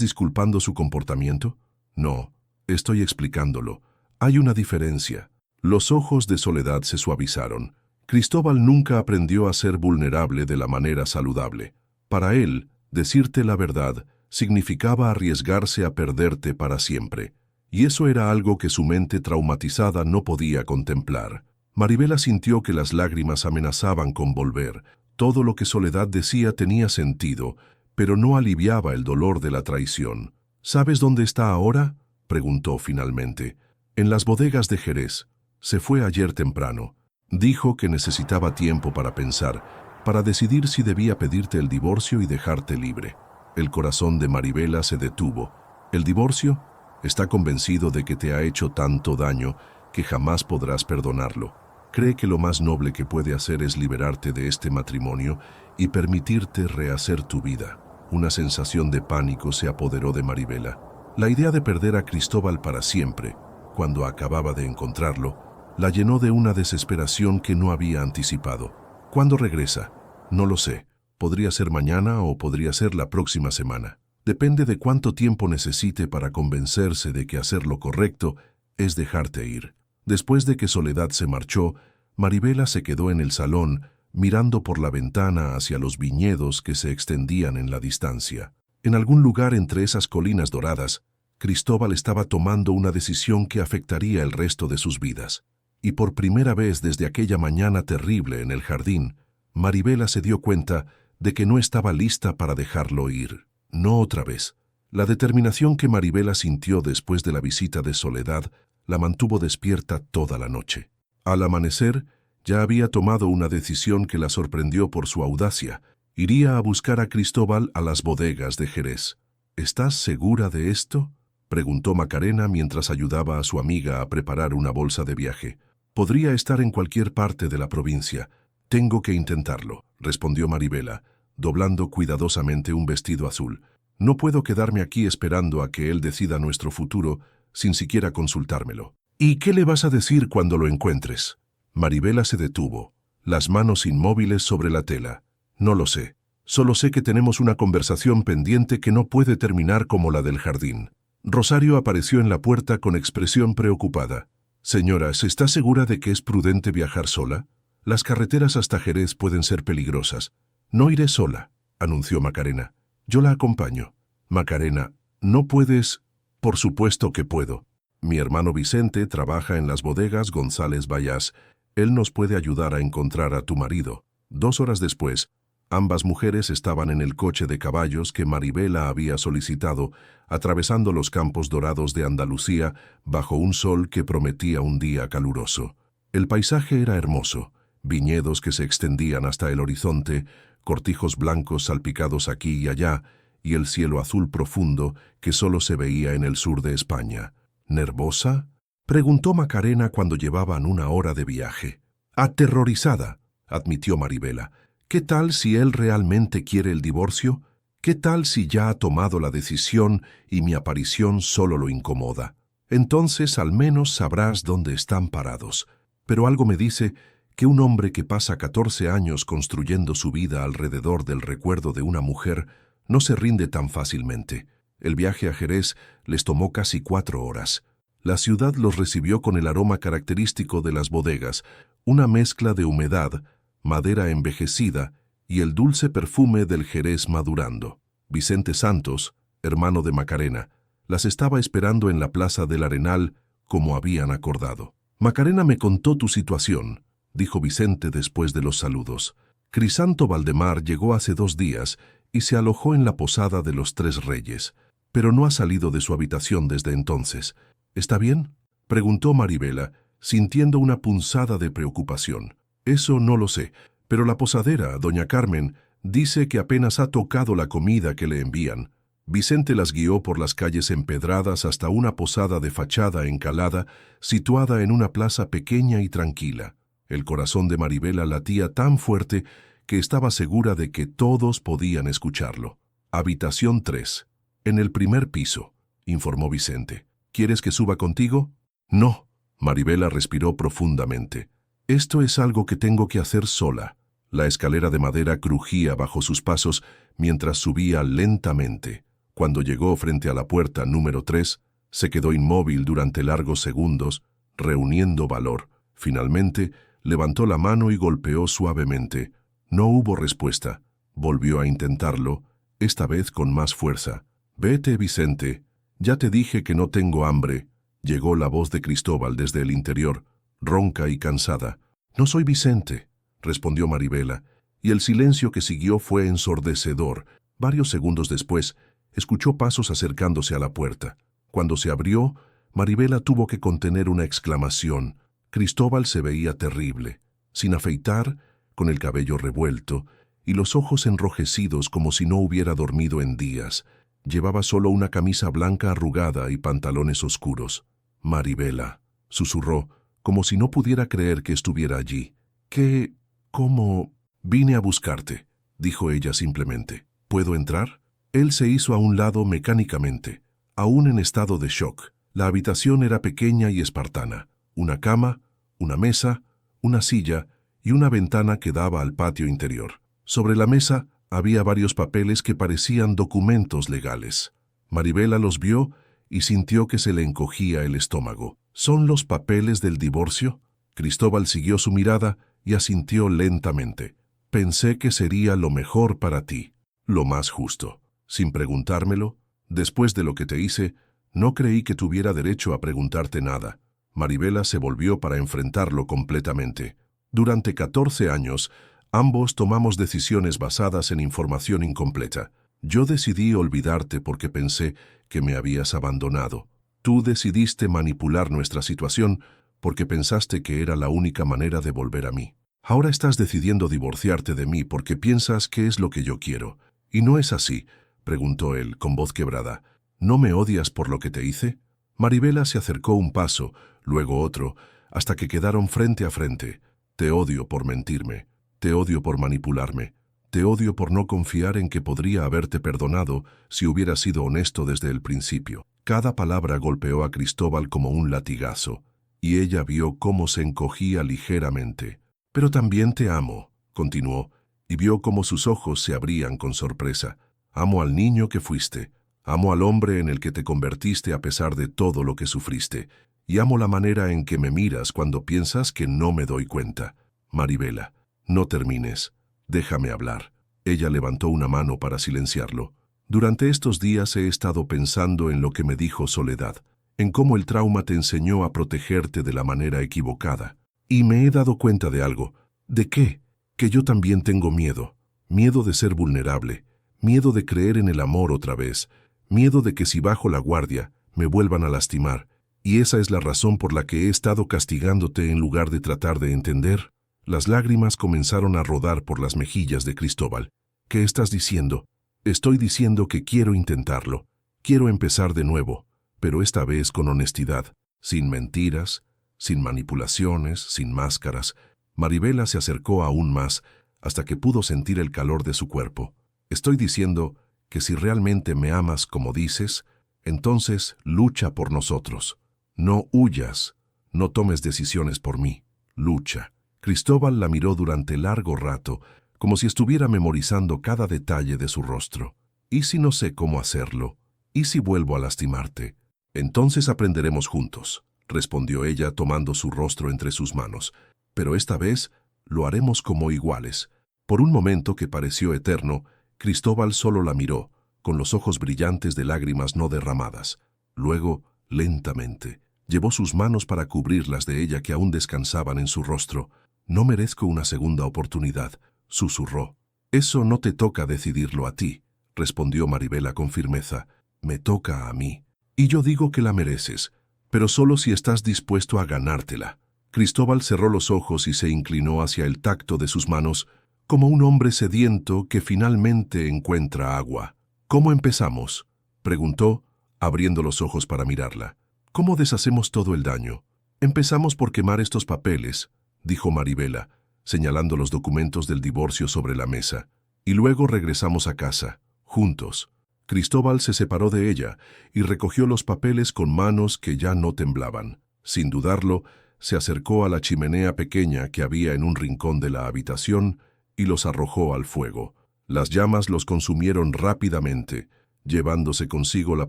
disculpando su comportamiento? No, estoy explicándolo. Hay una diferencia. Los ojos de Soledad se suavizaron. Cristóbal nunca aprendió a ser vulnerable de la manera saludable. Para él, decirte la verdad significaba arriesgarse a perderte para siempre. Y eso era algo que su mente traumatizada no podía contemplar. Maribela sintió que las lágrimas amenazaban con volver. Todo lo que Soledad decía tenía sentido, pero no aliviaba el dolor de la traición. ¿Sabes dónde está ahora?, preguntó finalmente. En las bodegas de Jerez. Se fue ayer temprano. Dijo que necesitaba tiempo para pensar, para decidir si debía pedirte el divorcio y dejarte libre. El corazón de Maribela se detuvo. ¿El divorcio? Está convencido de que te ha hecho tanto daño que jamás podrás perdonarlo. Cree que lo más noble que puede hacer es liberarte de este matrimonio y permitirte rehacer tu vida. Una sensación de pánico se apoderó de Maribela. La idea de perder a Cristóbal para siempre, cuando acababa de encontrarlo, la llenó de una desesperación que no había anticipado. ¿Cuándo regresa? No lo sé. Podría ser mañana o podría ser la próxima semana. Depende de cuánto tiempo necesite para convencerse de que hacer lo correcto es dejarte ir. Después de que Soledad se marchó, Maribela se quedó en el salón, mirando por la ventana hacia los viñedos que se extendían en la distancia. En algún lugar entre esas colinas doradas, Cristóbal estaba tomando una decisión que afectaría el resto de sus vidas. Y por primera vez desde aquella mañana terrible en el jardín, Maribela se dio cuenta de que no estaba lista para dejarlo ir. No otra vez. La determinación que Maribela sintió después de la visita de Soledad la mantuvo despierta toda la noche. Al amanecer, ya había tomado una decisión que la sorprendió por su audacia. Iría a buscar a Cristóbal a las bodegas de Jerez. ¿Estás segura de esto?, preguntó Macarena mientras ayudaba a su amiga a preparar una bolsa de viaje. Podría estar en cualquier parte de la provincia. Tengo que intentarlo, respondió Maribela, doblando cuidadosamente un vestido azul. No puedo quedarme aquí esperando a que él decida nuestro futuro sin siquiera consultármelo. ¿Y qué le vas a decir cuando lo encuentres? Maribela se detuvo, las manos inmóviles sobre la tela. No lo sé. Solo sé que tenemos una conversación pendiente que no puede terminar como la del jardín. Rosario apareció en la puerta con expresión preocupada. Señora, ¿se está segura de que es prudente viajar sola? Las carreteras hasta Jerez pueden ser peligrosas. No iré sola, anunció Macarena. Yo la acompaño. Macarena, ¿no puedes? Por supuesto que puedo. Mi hermano Vicente trabaja en las bodegas González Vallás. Él nos puede ayudar a encontrar a tu marido. 2 horas después, ambas mujeres estaban en el coche de caballos que Maribela había solicitado, atravesando los campos dorados de Andalucía bajo un sol que prometía un día caluroso. El paisaje era hermoso, viñedos que se extendían hasta el horizonte, cortijos blancos salpicados aquí y allá, y el cielo azul profundo que solo se veía en el sur de España. ¿Nervosa?, Preguntó Macarena cuando llevaban 1 hora de viaje. Aterrorizada, admitió Maribela. ¿Qué tal si él realmente quiere el divorcio? ¿Qué tal si ya ha tomado la decisión y mi aparición solo lo incomoda? Entonces al menos sabrás dónde están parados. Pero algo me dice que un hombre que pasa 14 años construyendo su vida alrededor del recuerdo de una mujer no se rinde tan fácilmente. El viaje a Jerez les tomó casi 4 horas. La ciudad los recibió con el aroma característico de las bodegas, una mezcla de humedad, madera envejecida y el dulce perfume del Jerez madurando. Vicente Santos, hermano de Macarena, las estaba esperando en la plaza del Arenal como habían acordado. Macarena me contó tu situación, dijo Vicente después de los saludos. Crisanto Valdemar llegó hace 2 días y se alojó en la posada de los 3 Reyes, pero no ha salido de su habitación desde entonces. ¿Está bien?, preguntó Maribela, sintiendo una punzada de preocupación. Eso no lo sé, pero la posadera, doña Carmen, dice que apenas ha tocado la comida que le envían. Vicente las guió por las calles empedradas hasta una posada de fachada encalada, situada en una plaza pequeña y tranquila. El corazón de Maribela latía tan fuerte que estaba segura de que todos podían escucharlo. Habitación 3. En el primer piso, informó Vicente. ¿Quieres que suba contigo? No. Maribela respiró profundamente. Esto es algo que tengo que hacer sola. La escalera de madera crujía bajo sus pasos mientras subía lentamente. Cuando llegó frente a la puerta número 3, se quedó inmóvil durante largos segundos, reuniendo valor. Finalmente, levantó la mano y golpeó suavemente. No hubo respuesta. Volvió a intentarlo, esta vez con más fuerza. «Vete, Vicente. Ya te dije que no tengo hambre», llegó la voz de Cristóbal desde el interior, ronca y cansada. «No soy Vicente», respondió Maribela, y el silencio que siguió fue ensordecedor. Varios segundos después, escuchó pasos acercándose a la puerta. Cuando se abrió, Maribela tuvo que contener una exclamación. Cristóbal se veía terrible, sin afeitar, con el cabello revuelto, y los ojos enrojecidos como si no hubiera dormido en días. Llevaba solo una camisa blanca arrugada y pantalones oscuros. «Maribela», susurró, como si no pudiera creer que estuviera allí. «¿Qué? ¿Cómo?» «Vine a buscarte», dijo ella simplemente. «¿Puedo entrar?» Él se hizo a un lado mecánicamente, aún en estado de shock. La habitación era pequeña y espartana. Una cama, una mesa, una silla y una ventana que daba al patio interior. Sobre la mesa había varios papeles que parecían documentos legales. Maribela los vio y sintió que se le encogía el estómago. «¿Son los papeles del divorcio?» Cristóbal siguió su mirada y asintió lentamente. «Pensé que sería lo mejor para ti, lo más justo. Sin preguntármelo, después de lo que te hice, no creí que tuviera derecho a preguntarte nada». Maribela se volvió para enfrentarlo completamente. «Durante 14 años, ambos tomamos decisiones basadas en información incompleta. Yo decidí olvidarte porque pensé que me habías abandonado. Tú decidiste manipular nuestra situación porque pensaste que era la única manera de volver a mí. Ahora estás decidiendo divorciarte de mí porque piensas que es lo que yo quiero. ¿Y no es así?», preguntó él con voz quebrada. «¿No me odias por lo que te hice?» Maribela se acercó un paso, luego otro, hasta que quedaron frente a frente. «Te odio por mentirme. Te odio por manipularme. Te odio por no confiar en que podría haberte perdonado si hubiera sido honesto desde el principio». Cada palabra golpeó a Cristóbal como un latigazo, y ella vio cómo se encogía ligeramente. «Pero también te amo», continuó, y vio cómo sus ojos se abrían con sorpresa. «Amo al niño que fuiste. Amo al hombre en el que te convertiste a pesar de todo lo que sufriste. Y amo la manera en que me miras cuando piensas que no me doy cuenta. Maribela, no termines. Déjame hablar». Ella levantó una mano para silenciarlo. «Durante estos días he estado pensando en lo que me dijo Soledad, en cómo el trauma te enseñó a protegerte de la manera equivocada. Y me he dado cuenta de algo». «¿De qué?» «Que yo también tengo miedo. Miedo de ser vulnerable. Miedo de creer en el amor otra vez. Miedo de que si bajo la guardia, me vuelvan a lastimar. Y esa es la razón por la que he estado castigándote en lugar de tratar de entender». Las lágrimas comenzaron a rodar por las mejillas de Cristóbal. «¿Qué estás diciendo?» «Estoy diciendo que quiero intentarlo. Quiero empezar de nuevo, pero esta vez con honestidad. Sin mentiras, sin manipulaciones, sin máscaras. Maribela se acercó aún más hasta que pudo sentir el calor de su cuerpo. Estoy diciendo que si realmente me amas como dices, entonces lucha por nosotros. No huyas, no tomes decisiones por mí. Lucha. Cristóbal la miró durante largo rato, como si estuviera memorizando cada detalle de su rostro. ¿Y si no sé cómo hacerlo? ¿Y si vuelvo a lastimarte? Entonces aprenderemos juntos, respondió ella tomando su rostro entre sus manos. Pero esta vez lo haremos como iguales. Por un momento que pareció eterno, Cristóbal solo la miró, con los ojos brillantes de lágrimas no derramadas. Luego, lentamente, llevó sus manos para cubrir las de ella que aún descansaban en su rostro. No merezco una segunda oportunidad, susurró. Eso no te toca decidirlo a ti, respondió Maribela con firmeza. Me toca a mí. Y yo digo que la mereces, pero solo si estás dispuesto a ganártela. Cristóbal cerró los ojos y se inclinó hacia el tacto de sus manos, como un hombre sediento que finalmente encuentra agua. ¿Cómo empezamos?, preguntó, abriendo los ojos para mirarla. ¿Cómo deshacemos todo el daño? Empezamos por quemar estos papeles, dijo Maribela, señalando los documentos del divorcio sobre la mesa, y luego regresamos a casa, juntos. Cristóbal se separó de ella y recogió los papeles con manos que ya no temblaban. Sin dudarlo, se acercó a la chimenea pequeña que había en un rincón de la habitación y los arrojó al fuego. Las llamas los consumieron rápidamente, llevándose consigo la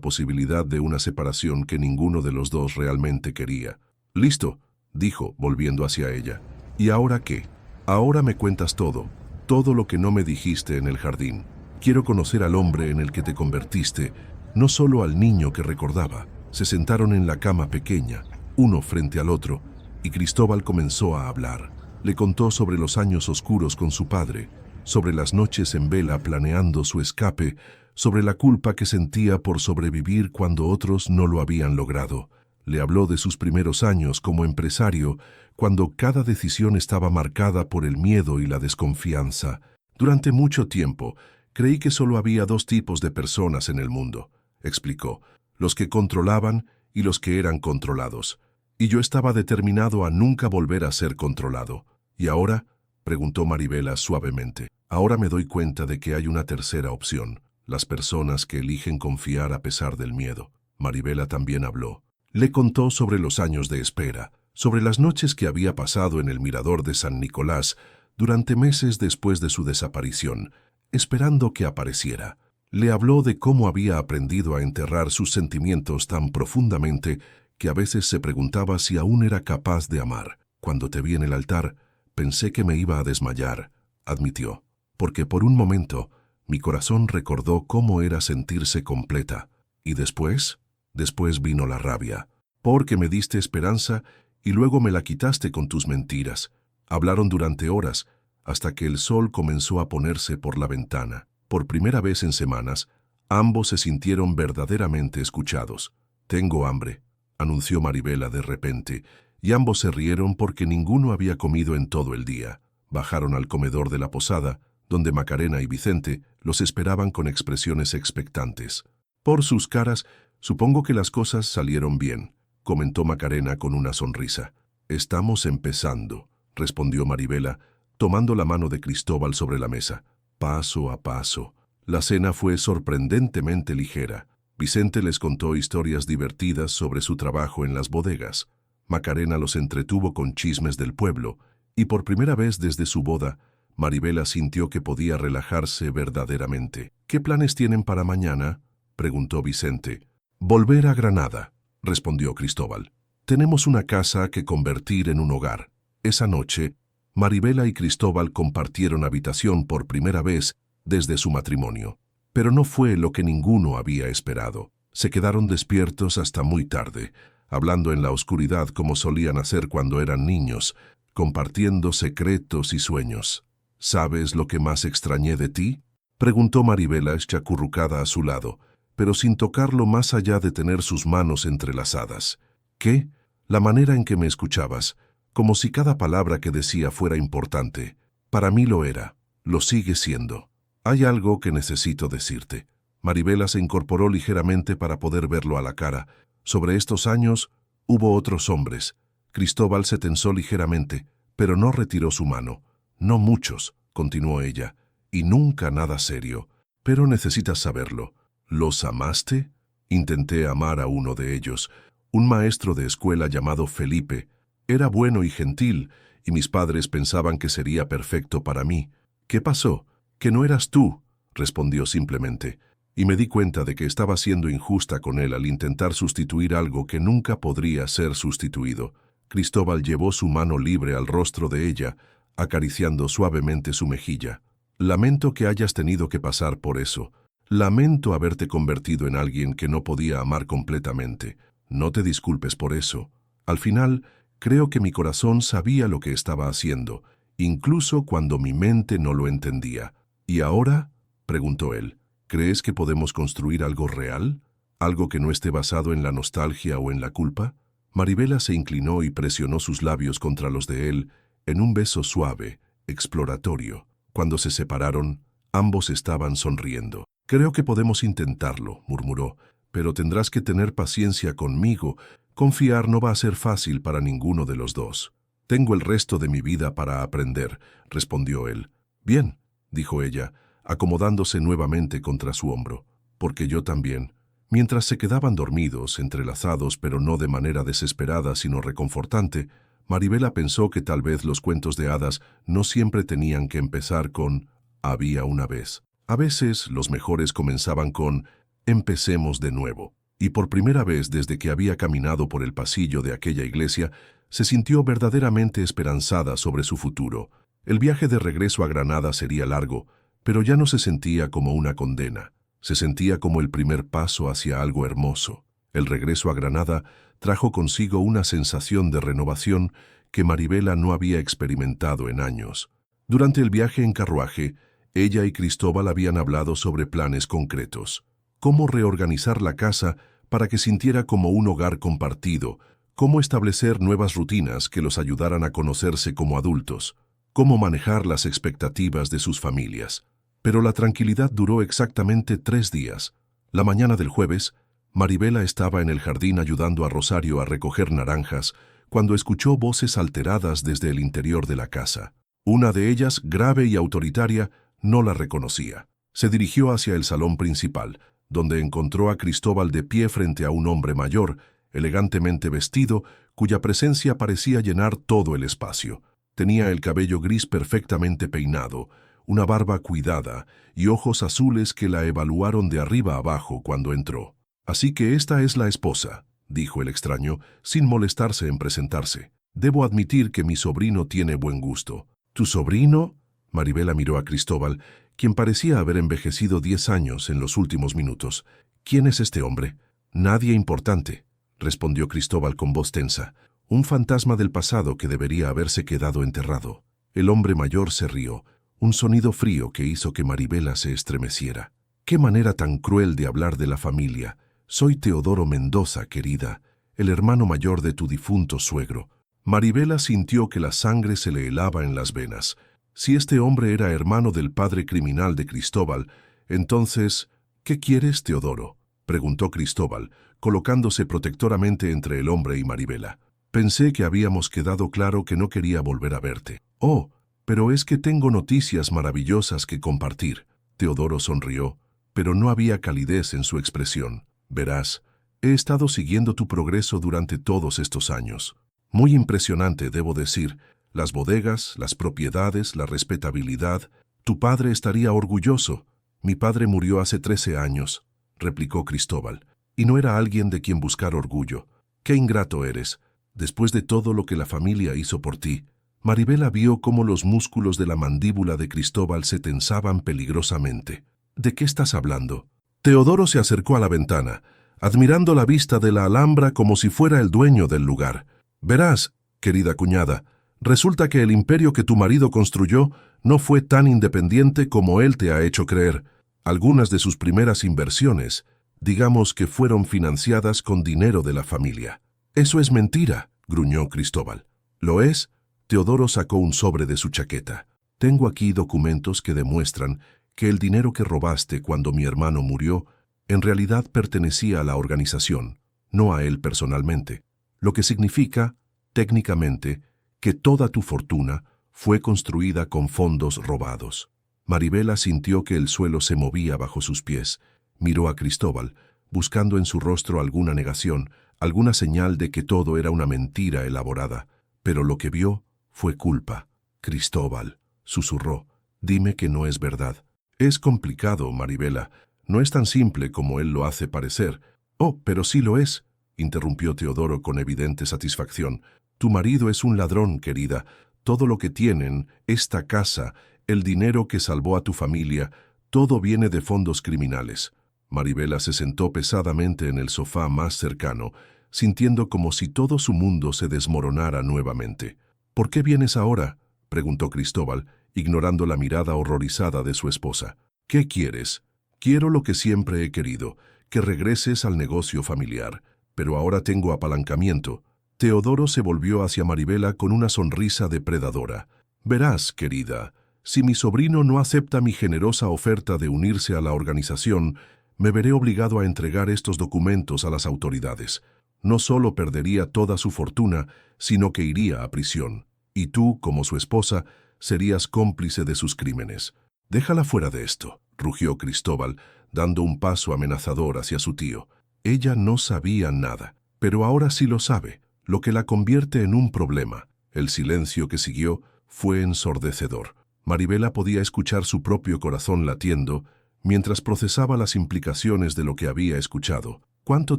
posibilidad de una separación que ninguno de los dos realmente quería. «Listo», dijo, volviendo hacia ella. «¿Y ahora qué? Ahora me cuentas todo, todo lo que no me dijiste en el jardín. Quiero conocer al hombre en el que te convertiste, no solo al niño que recordaba». Se sentaron en la cama pequeña, uno frente al otro, y Cristóbal comenzó a hablar. Le contó sobre los años oscuros con su padre, sobre las noches en vela planeando su escape, sobre la culpa que sentía por sobrevivir cuando otros no lo habían logrado. Le habló de sus primeros años como empresario, cuando cada decisión estaba marcada por el miedo y la desconfianza. Durante mucho tiempo, creí que solo había dos tipos de personas en el mundo, explicó, los que controlaban y los que eran controlados. Y yo estaba determinado a nunca volver a ser controlado. ¿Y ahora?, preguntó Maribela suavemente. Ahora me doy cuenta de que hay una tercera opción, las personas que eligen confiar a pesar del miedo. Maribela también habló. Le contó sobre los años de espera, sobre las noches que había pasado en el mirador de San Nicolás durante meses después de su desaparición, esperando que apareciera. Le habló de cómo había aprendido a enterrar sus sentimientos tan profundamente que a veces se preguntaba si aún era capaz de amar. Cuando te vi en el altar, pensé que me iba a desmayar, admitió, porque por un momento mi corazón recordó cómo era sentirse completa. ¿Y después? Después vino la rabia, porque me diste esperanza y luego me la quitaste con tus mentiras. Hablaron durante horas, hasta que el sol comenzó a ponerse por la ventana. Por primera vez en semanas, ambos se sintieron verdaderamente escuchados. «Tengo hambre», anunció Maribela de repente, y ambos se rieron porque ninguno había comido en todo el día. Bajaron al comedor de la posada, donde Macarena y Vicente los esperaban con expresiones expectantes. Por sus caras, supongo que las cosas salieron bien, comentó Macarena con una sonrisa. «Estamos empezando», respondió Maribela, tomando la mano de Cristóbal sobre la mesa. Paso a paso. La cena fue sorprendentemente ligera. Vicente les contó historias divertidas sobre su trabajo en las bodegas. Macarena los entretuvo con chismes del pueblo, y por primera vez desde su boda, Maribela sintió que podía relajarse verdaderamente. «¿Qué planes tienen para mañana?», preguntó Vicente. «Volver a Granada», respondió Cristóbal. «Tenemos una casa que convertir en un hogar». Esa noche, Maribela y Cristóbal compartieron habitación por primera vez desde su matrimonio. Pero no fue lo que ninguno había esperado. Se quedaron despiertos hasta muy tarde, hablando en la oscuridad como solían hacer cuando eran niños, compartiendo secretos y sueños. «¿Sabes lo que más extrañé de ti?», preguntó Maribela escacurrucada a su lado, pero sin tocarlo más allá de tener sus manos entrelazadas. «¿Qué?». «La manera en que me escuchabas, como si cada palabra que decía fuera importante. Para mí lo era, lo sigue siendo. Hay algo que necesito decirte». Maribela se incorporó ligeramente para poder verlo a la cara. «Sobre estos años, Hubo otros hombres. Cristóbal se tensó ligeramente, pero no retiró su mano. No muchos, continuó ella, y nunca nada serio. Pero necesitas saberlo. ¿Los amaste? Intenté amar a uno de ellos, un maestro de escuela llamado Felipe. Era bueno y gentil, y mis padres pensaban que sería perfecto para mí. ¿Qué pasó? Que no eras tú, respondió simplemente, y me di cuenta de que estaba siendo injusta con él al intentar sustituir algo que nunca podría ser sustituido. Cristóbal llevó su mano libre al rostro de ella, acariciando suavemente su mejilla. Lamento que hayas tenido que pasar por eso. Lamento haberte convertido en alguien que no podía amar completamente. No te disculpes por eso. Al final, creo que mi corazón sabía lo que estaba haciendo, incluso cuando mi mente no lo entendía. ¿Y ahora?, preguntó él. ¿Crees que podemos construir algo real? ¿Algo que no esté basado en la nostalgia o en la culpa? Maribela se inclinó y presionó sus labios contra los de él en un beso suave, exploratorio. Cuando se separaron, ambos estaban sonriendo. «Creo que podemos intentarlo», murmuró, «pero tendrás que tener paciencia conmigo. Confiar no va a ser fácil para ninguno de los dos». «Tengo el resto de mi vida para aprender», respondió él. «Bien», dijo ella, acomodándose nuevamente contra su hombro, «porque yo también». Mientras se quedaban dormidos, entrelazados, pero no de manera desesperada, sino reconfortante, Maribela pensó que tal vez los cuentos de hadas no siempre tenían que empezar con «había una vez». A veces los mejores comenzaban con «empecemos de nuevo». Y por primera vez desde que había caminado por el pasillo de aquella iglesia, se sintió verdaderamente esperanzada sobre su futuro. El viaje de regreso a Granada sería largo, pero ya no se sentía como una condena. Se sentía como el primer paso hacia algo hermoso. El regreso a Granada trajo consigo una sensación de renovación que Maribela no había experimentado en años. Durante el viaje en carruaje, ella y Cristóbal habían hablado sobre planes concretos. Cómo reorganizar la casa para que sintiera como un hogar compartido, cómo establecer nuevas rutinas que los ayudaran a conocerse como adultos, cómo manejar las expectativas de sus familias. Pero la tranquilidad duró exactamente 3 días. La mañana del jueves, Maribela estaba en el jardín ayudando a Rosario a recoger naranjas cuando escuchó voces alteradas desde el interior de la casa. Una de ellas, grave y autoritaria, no la reconocía. Se dirigió hacia el salón principal, donde encontró a Cristóbal de pie frente a un hombre mayor, elegantemente vestido, cuya presencia parecía llenar todo el espacio. Tenía el cabello gris perfectamente peinado, una barba cuidada y ojos azules que la evaluaron de arriba abajo cuando entró. «Así que esta es la esposa», dijo el extraño, sin molestarse en presentarse. «Debo admitir que mi sobrino tiene buen gusto». «¿Tu sobrino?», Maribela miró a Cristóbal, quien parecía haber envejecido 10 años en los últimos minutos. «¿Quién es este hombre?» «Nadie importante», respondió Cristóbal con voz tensa. «Un fantasma del pasado que debería haberse quedado enterrado». El hombre mayor se rió, un sonido frío que hizo que Maribela se estremeciera. «Qué manera tan cruel de hablar de la familia. Soy Teodoro Mendoza, querida, el hermano mayor de tu difunto suegro». Maribela sintió que la sangre se le helaba en las venas. Si este hombre era hermano del padre criminal de Cristóbal, entonces, «¿Qué quieres, Teodoro?», preguntó Cristóbal, colocándose protectoramente entre el hombre y Maribela. «Pensé que habíamos quedado claro que no quería volver a verte». «Oh, pero es que tengo noticias maravillosas que compartir». Teodoro sonrió, pero no había calidez en su expresión. «Verás, he estado siguiendo tu progreso durante todos estos años. Muy impresionante, debo decir. Las bodegas, las propiedades, la respetabilidad. Tu padre estaría orgulloso». «Mi padre murió hace 13 años», replicó Cristóbal, «y no era alguien de quien buscar orgullo. Qué ingrato eres, después de todo lo que la familia hizo por ti». Maribela vio cómo los músculos de la mandíbula de Cristóbal se tensaban peligrosamente. «¿De qué estás hablando?». Teodoro se acercó a la ventana, admirando la vista de la Alhambra como si fuera el dueño del lugar. «Verás, querida cuñada, resulta que el imperio que tu marido construyó no fue tan independiente como él te ha hecho creer. Algunas de sus primeras inversiones, digamos que fueron financiadas con dinero de la familia». «Eso es mentira», gruñó Cristóbal. «¿Lo es?». Teodoro sacó un sobre de su chaqueta. «Tengo aquí documentos que demuestran que el dinero que robaste cuando mi hermano murió en realidad pertenecía a la organización, no a él personalmente. lo que significa, técnicamente, que toda tu fortuna fue construida con fondos robados. Maribela sintió que el suelo se movía bajo sus pies. Miró a Cristóbal, buscando en su rostro alguna negación, alguna señal de que todo era una mentira elaborada. Pero lo que vio fue culpa. Cristóbal, susurró, dime que no es verdad. Es complicado, Maribela. No es tan simple como él lo hace parecer. Oh, pero sí lo es, interrumpió Teodoro con evidente satisfacción. Tu marido es un ladrón, querida. Todo lo que tienen, esta casa, el dinero que salvó a tu familia, todo viene de fondos criminales. Maribela se sentó pesadamente en el sofá más cercano, sintiendo como si todo su mundo se desmoronara nuevamente. ¿Por qué vienes ahora?, preguntó Cristóbal, ignorando la mirada horrorizada de su esposa. ¿Qué quieres? Quiero lo que siempre he querido, que regreses al negocio familiar. Pero ahora tengo apalancamiento. Teodoro se volvió hacia Maribela con una sonrisa depredadora. Verás, querida, si mi sobrino no acepta mi generosa oferta de unirse a la organización, me veré obligado a entregar estos documentos a las autoridades. No solo perdería toda su fortuna, sino que iría a prisión. Y tú, como su esposa, serías cómplice de sus crímenes. Déjala fuera de esto, rugió Cristóbal, dando un paso amenazador hacia su tío. Ella no sabía nada, pero ahora sí lo sabe, lo que la convierte en un problema. El silencio que siguió fue ensordecedor. Maribela podía escuchar su propio corazón latiendo mientras procesaba las implicaciones de lo que había escuchado. ¿Cuánto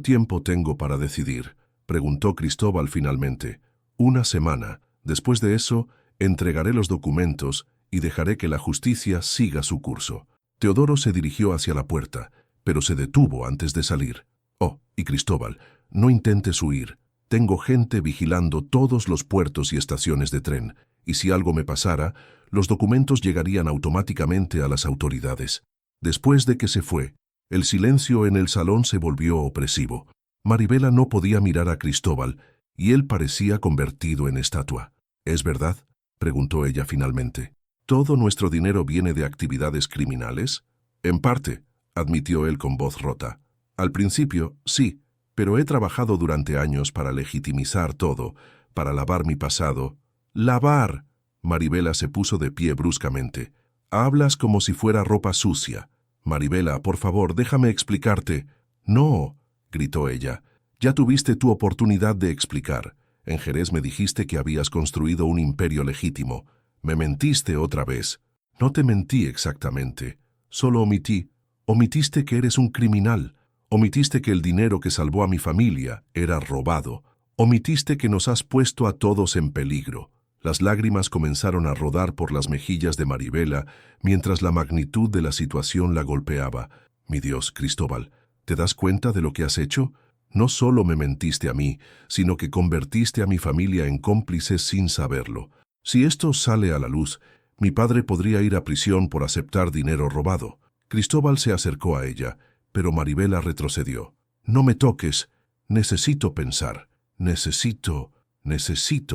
tiempo tengo para decidir?, preguntó Cristóbal finalmente. 1 semana. Después de eso, entregaré los documentos y dejaré que la justicia siga su curso. Teodoro se dirigió hacia la puerta, pero se detuvo antes de salir. Oh, y Cristóbal, no intentes huir. Tengo gente vigilando todos los puertos y estaciones de tren, y si algo me pasara, los documentos llegarían automáticamente a las autoridades. Después de que se fue, el silencio en el salón se volvió opresivo. Maribela no podía mirar a Cristóbal, y él parecía convertido en estatua. ¿Es verdad?, preguntó ella finalmente. ¿Todo nuestro dinero viene de actividades criminales? En parte, admitió él con voz rota. Al principio, sí, pero he trabajado durante años para legitimizar todo, para lavar mi pasado. ¡Lavar! Maribela se puso de pie bruscamente. Hablas como si fuera ropa sucia. Maribela, por favor, déjame explicarte. No, gritó ella. Ya tuviste tu oportunidad de explicar. En Jerez me dijiste que habías construido un imperio legítimo. Me mentiste otra vez. No te mentí exactamente. Solo omitiste que eres un criminal. Omitiste que el dinero que salvó a mi familia era robado. Omitiste que nos has puesto a todos en peligro. Las lágrimas comenzaron a rodar por las mejillas de Maribela mientras la magnitud de la situación la golpeaba. Mi Dios, Cristóbal, ¿te das cuenta de lo que has hecho? No solo me mentiste a mí, sino que convertiste a mi familia en cómplices sin saberlo. Si esto sale a la luz, mi padre podría ir a prisión por aceptar dinero robado. Cristóbal se acercó a ella, pero Maribela retrocedió. No me toques. Necesito pensar. Necesito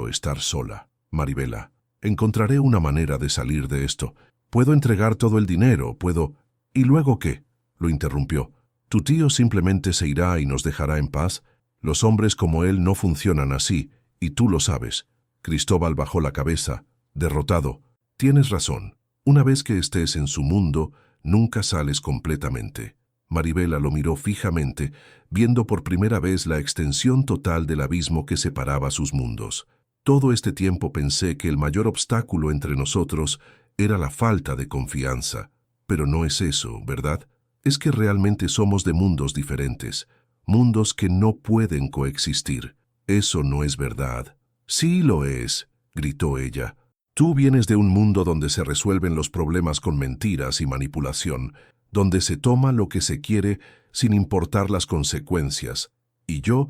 estar sola. Maribela, encontraré una manera de salir de esto. Puedo entregar todo el dinero, puedo... ¿Y luego qué?, lo interrumpió. Tu tío simplemente se irá y nos dejará en paz. Los hombres como él no funcionan así, y tú lo sabes. Cristóbal bajó la cabeza, derrotado. Tienes razón. Una vez que estés en su mundo, nunca sales completamente. Maribela lo miró fijamente, viendo por primera vez la extensión total del abismo que separaba sus mundos. Todo este tiempo pensé que el mayor obstáculo entre nosotros era la falta de confianza. Pero no es eso, ¿verdad? Es que realmente somos de mundos diferentes, mundos que no pueden coexistir. Eso no es verdad. Sí lo es, gritó ella. Tú vienes de un mundo donde se resuelven los problemas con mentiras y manipulación, donde se toma lo que se quiere sin importar las consecuencias. Y yo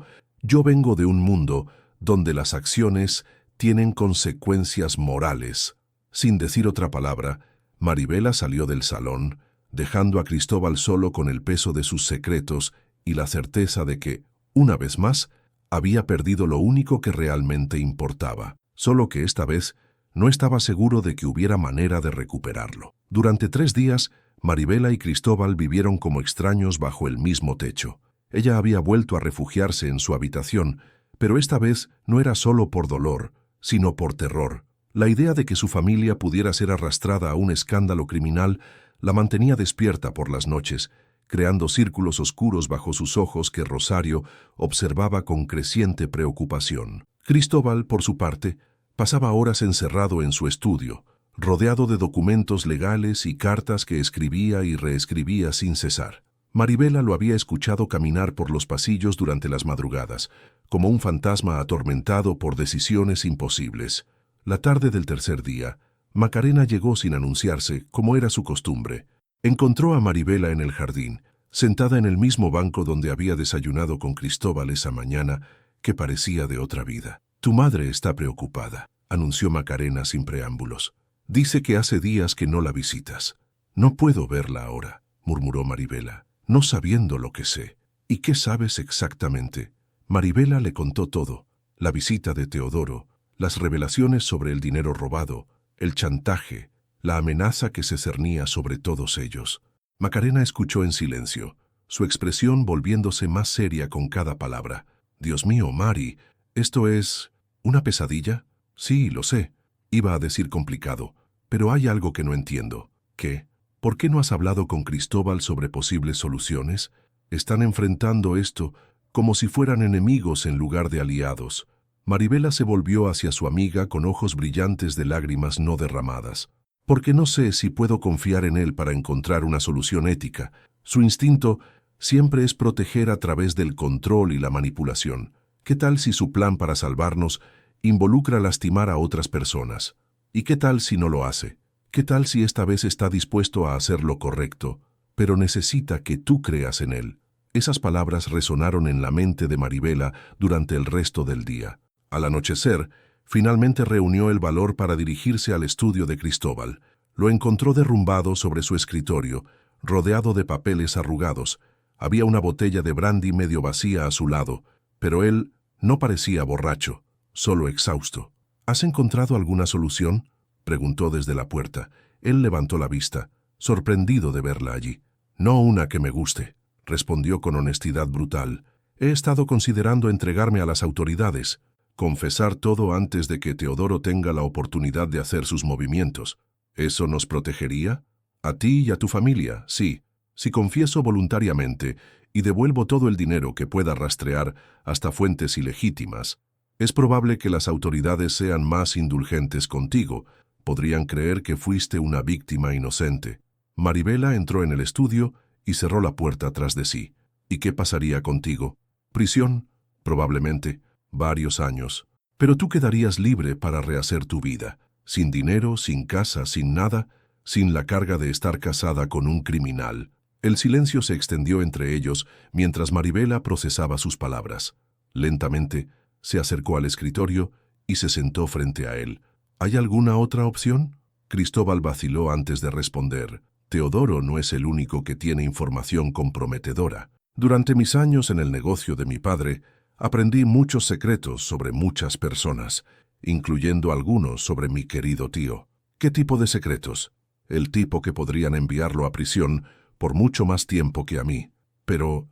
vengo de un mundo donde las acciones tienen consecuencias morales. Sin decir otra palabra, Maribela salió del salón, dejando a Cristóbal solo con el peso de sus secretos y la certeza de que, una vez más, había perdido lo único que realmente importaba, solo que esta vez no estaba seguro de que hubiera manera de recuperarlo. Durante 3 días, Maribela y Cristóbal vivieron como extraños bajo el mismo techo. Ella había vuelto a refugiarse en su habitación, Pero esta vez no era solo por dolor, sino por terror. La idea de que su familia pudiera ser arrastrada a un escándalo criminal la mantenía despierta por las noches, creando círculos oscuros bajo sus ojos que Rosario observaba con creciente preocupación. Cristóbal, por su parte, pasaba horas encerrado en su estudio, rodeado de documentos legales y cartas que escribía y reescribía sin cesar. Maribela lo había escuchado caminar por los pasillos durante las madrugadas, como un fantasma atormentado por decisiones imposibles. La tarde del tercer día, Macarena llegó sin anunciarse, como era su costumbre. Encontró a Maribela en el jardín, sentada en el mismo banco donde había desayunado con Cristóbal esa mañana, que parecía de otra vida. «Tu madre está preocupada», anunció Macarena sin preámbulos. «Dice que hace días que no la visitas». «No puedo verla ahora», murmuró Maribela, no sabiendo lo que sé. «¿Y qué sabes exactamente?» Maribela le contó todo: la visita de Teodoro, las revelaciones sobre el dinero robado, el chantaje, la amenaza que se cernía sobre todos ellos. Macarena escuchó en silencio, su expresión volviéndose más seria con cada palabra. «Dios mío, Mari, ¿esto es una pesadilla?» «Sí, lo sé», iba a decir complicado, «pero hay algo que no entiendo». «¿Qué? ¿Por qué no has hablado con Cristóbal sobre posibles soluciones? Están enfrentando esto como si fueran enemigos en lugar de aliados». Maribela se volvió hacia su amiga con ojos brillantes de lágrimas no derramadas. «Porque no sé si puedo confiar en él para encontrar una solución ética. Su instinto siempre es proteger a través del control y la manipulación. ¿Qué tal si su plan para salvarnos involucra lastimar a otras personas? ¿Y qué tal si no lo hace? ¿Qué tal si esta vez está dispuesto a hacer lo correcto, pero necesita que tú creas en él?» Esas palabras resonaron en la mente de Maribela durante el resto del día. Al anochecer, finalmente reunió el valor para dirigirse al estudio de Cristóbal. Lo encontró derrumbado sobre su escritorio, rodeado de papeles arrugados. Había una botella de brandy medio vacía a su lado, pero él no parecía borracho, solo exhausto. «¿Has encontrado alguna solución?», preguntó desde la puerta. Él levantó la vista, sorprendido de verla allí. «No una que me guste», respondió con honestidad brutal. «He estado considerando entregarme a las autoridades, confesar todo antes de que Teodoro tenga la oportunidad de hacer sus movimientos. ¿Eso nos protegería? A ti y a tu familia, sí. Si confieso voluntariamente y devuelvo todo el dinero que pueda rastrear hasta fuentes ilegítimas, es probable que las autoridades sean más indulgentes contigo. Podrían creer que fuiste una víctima inocente». Maribela entró en el estudio y cerró la puerta tras de sí. «¿Y qué pasaría contigo?» «Prisión, probablemente, varios años. Pero tú quedarías libre para rehacer tu vida, sin dinero, sin casa, sin nada, sin la carga de estar casada con un criminal». El silencio se extendió entre ellos mientras Maribela procesaba sus palabras. Lentamente, se acercó al escritorio y se sentó frente a él. «¿Hay alguna otra opción?». Cristóbal vaciló antes de responder. «Teodoro no es el único que tiene información comprometedora. Durante mis años en el negocio de mi padre, aprendí muchos secretos sobre muchas personas, incluyendo algunos sobre mi querido tío». «¿Qué tipo de secretos?». «El tipo que podrían enviarlo a prisión por mucho más tiempo que a mí. Pero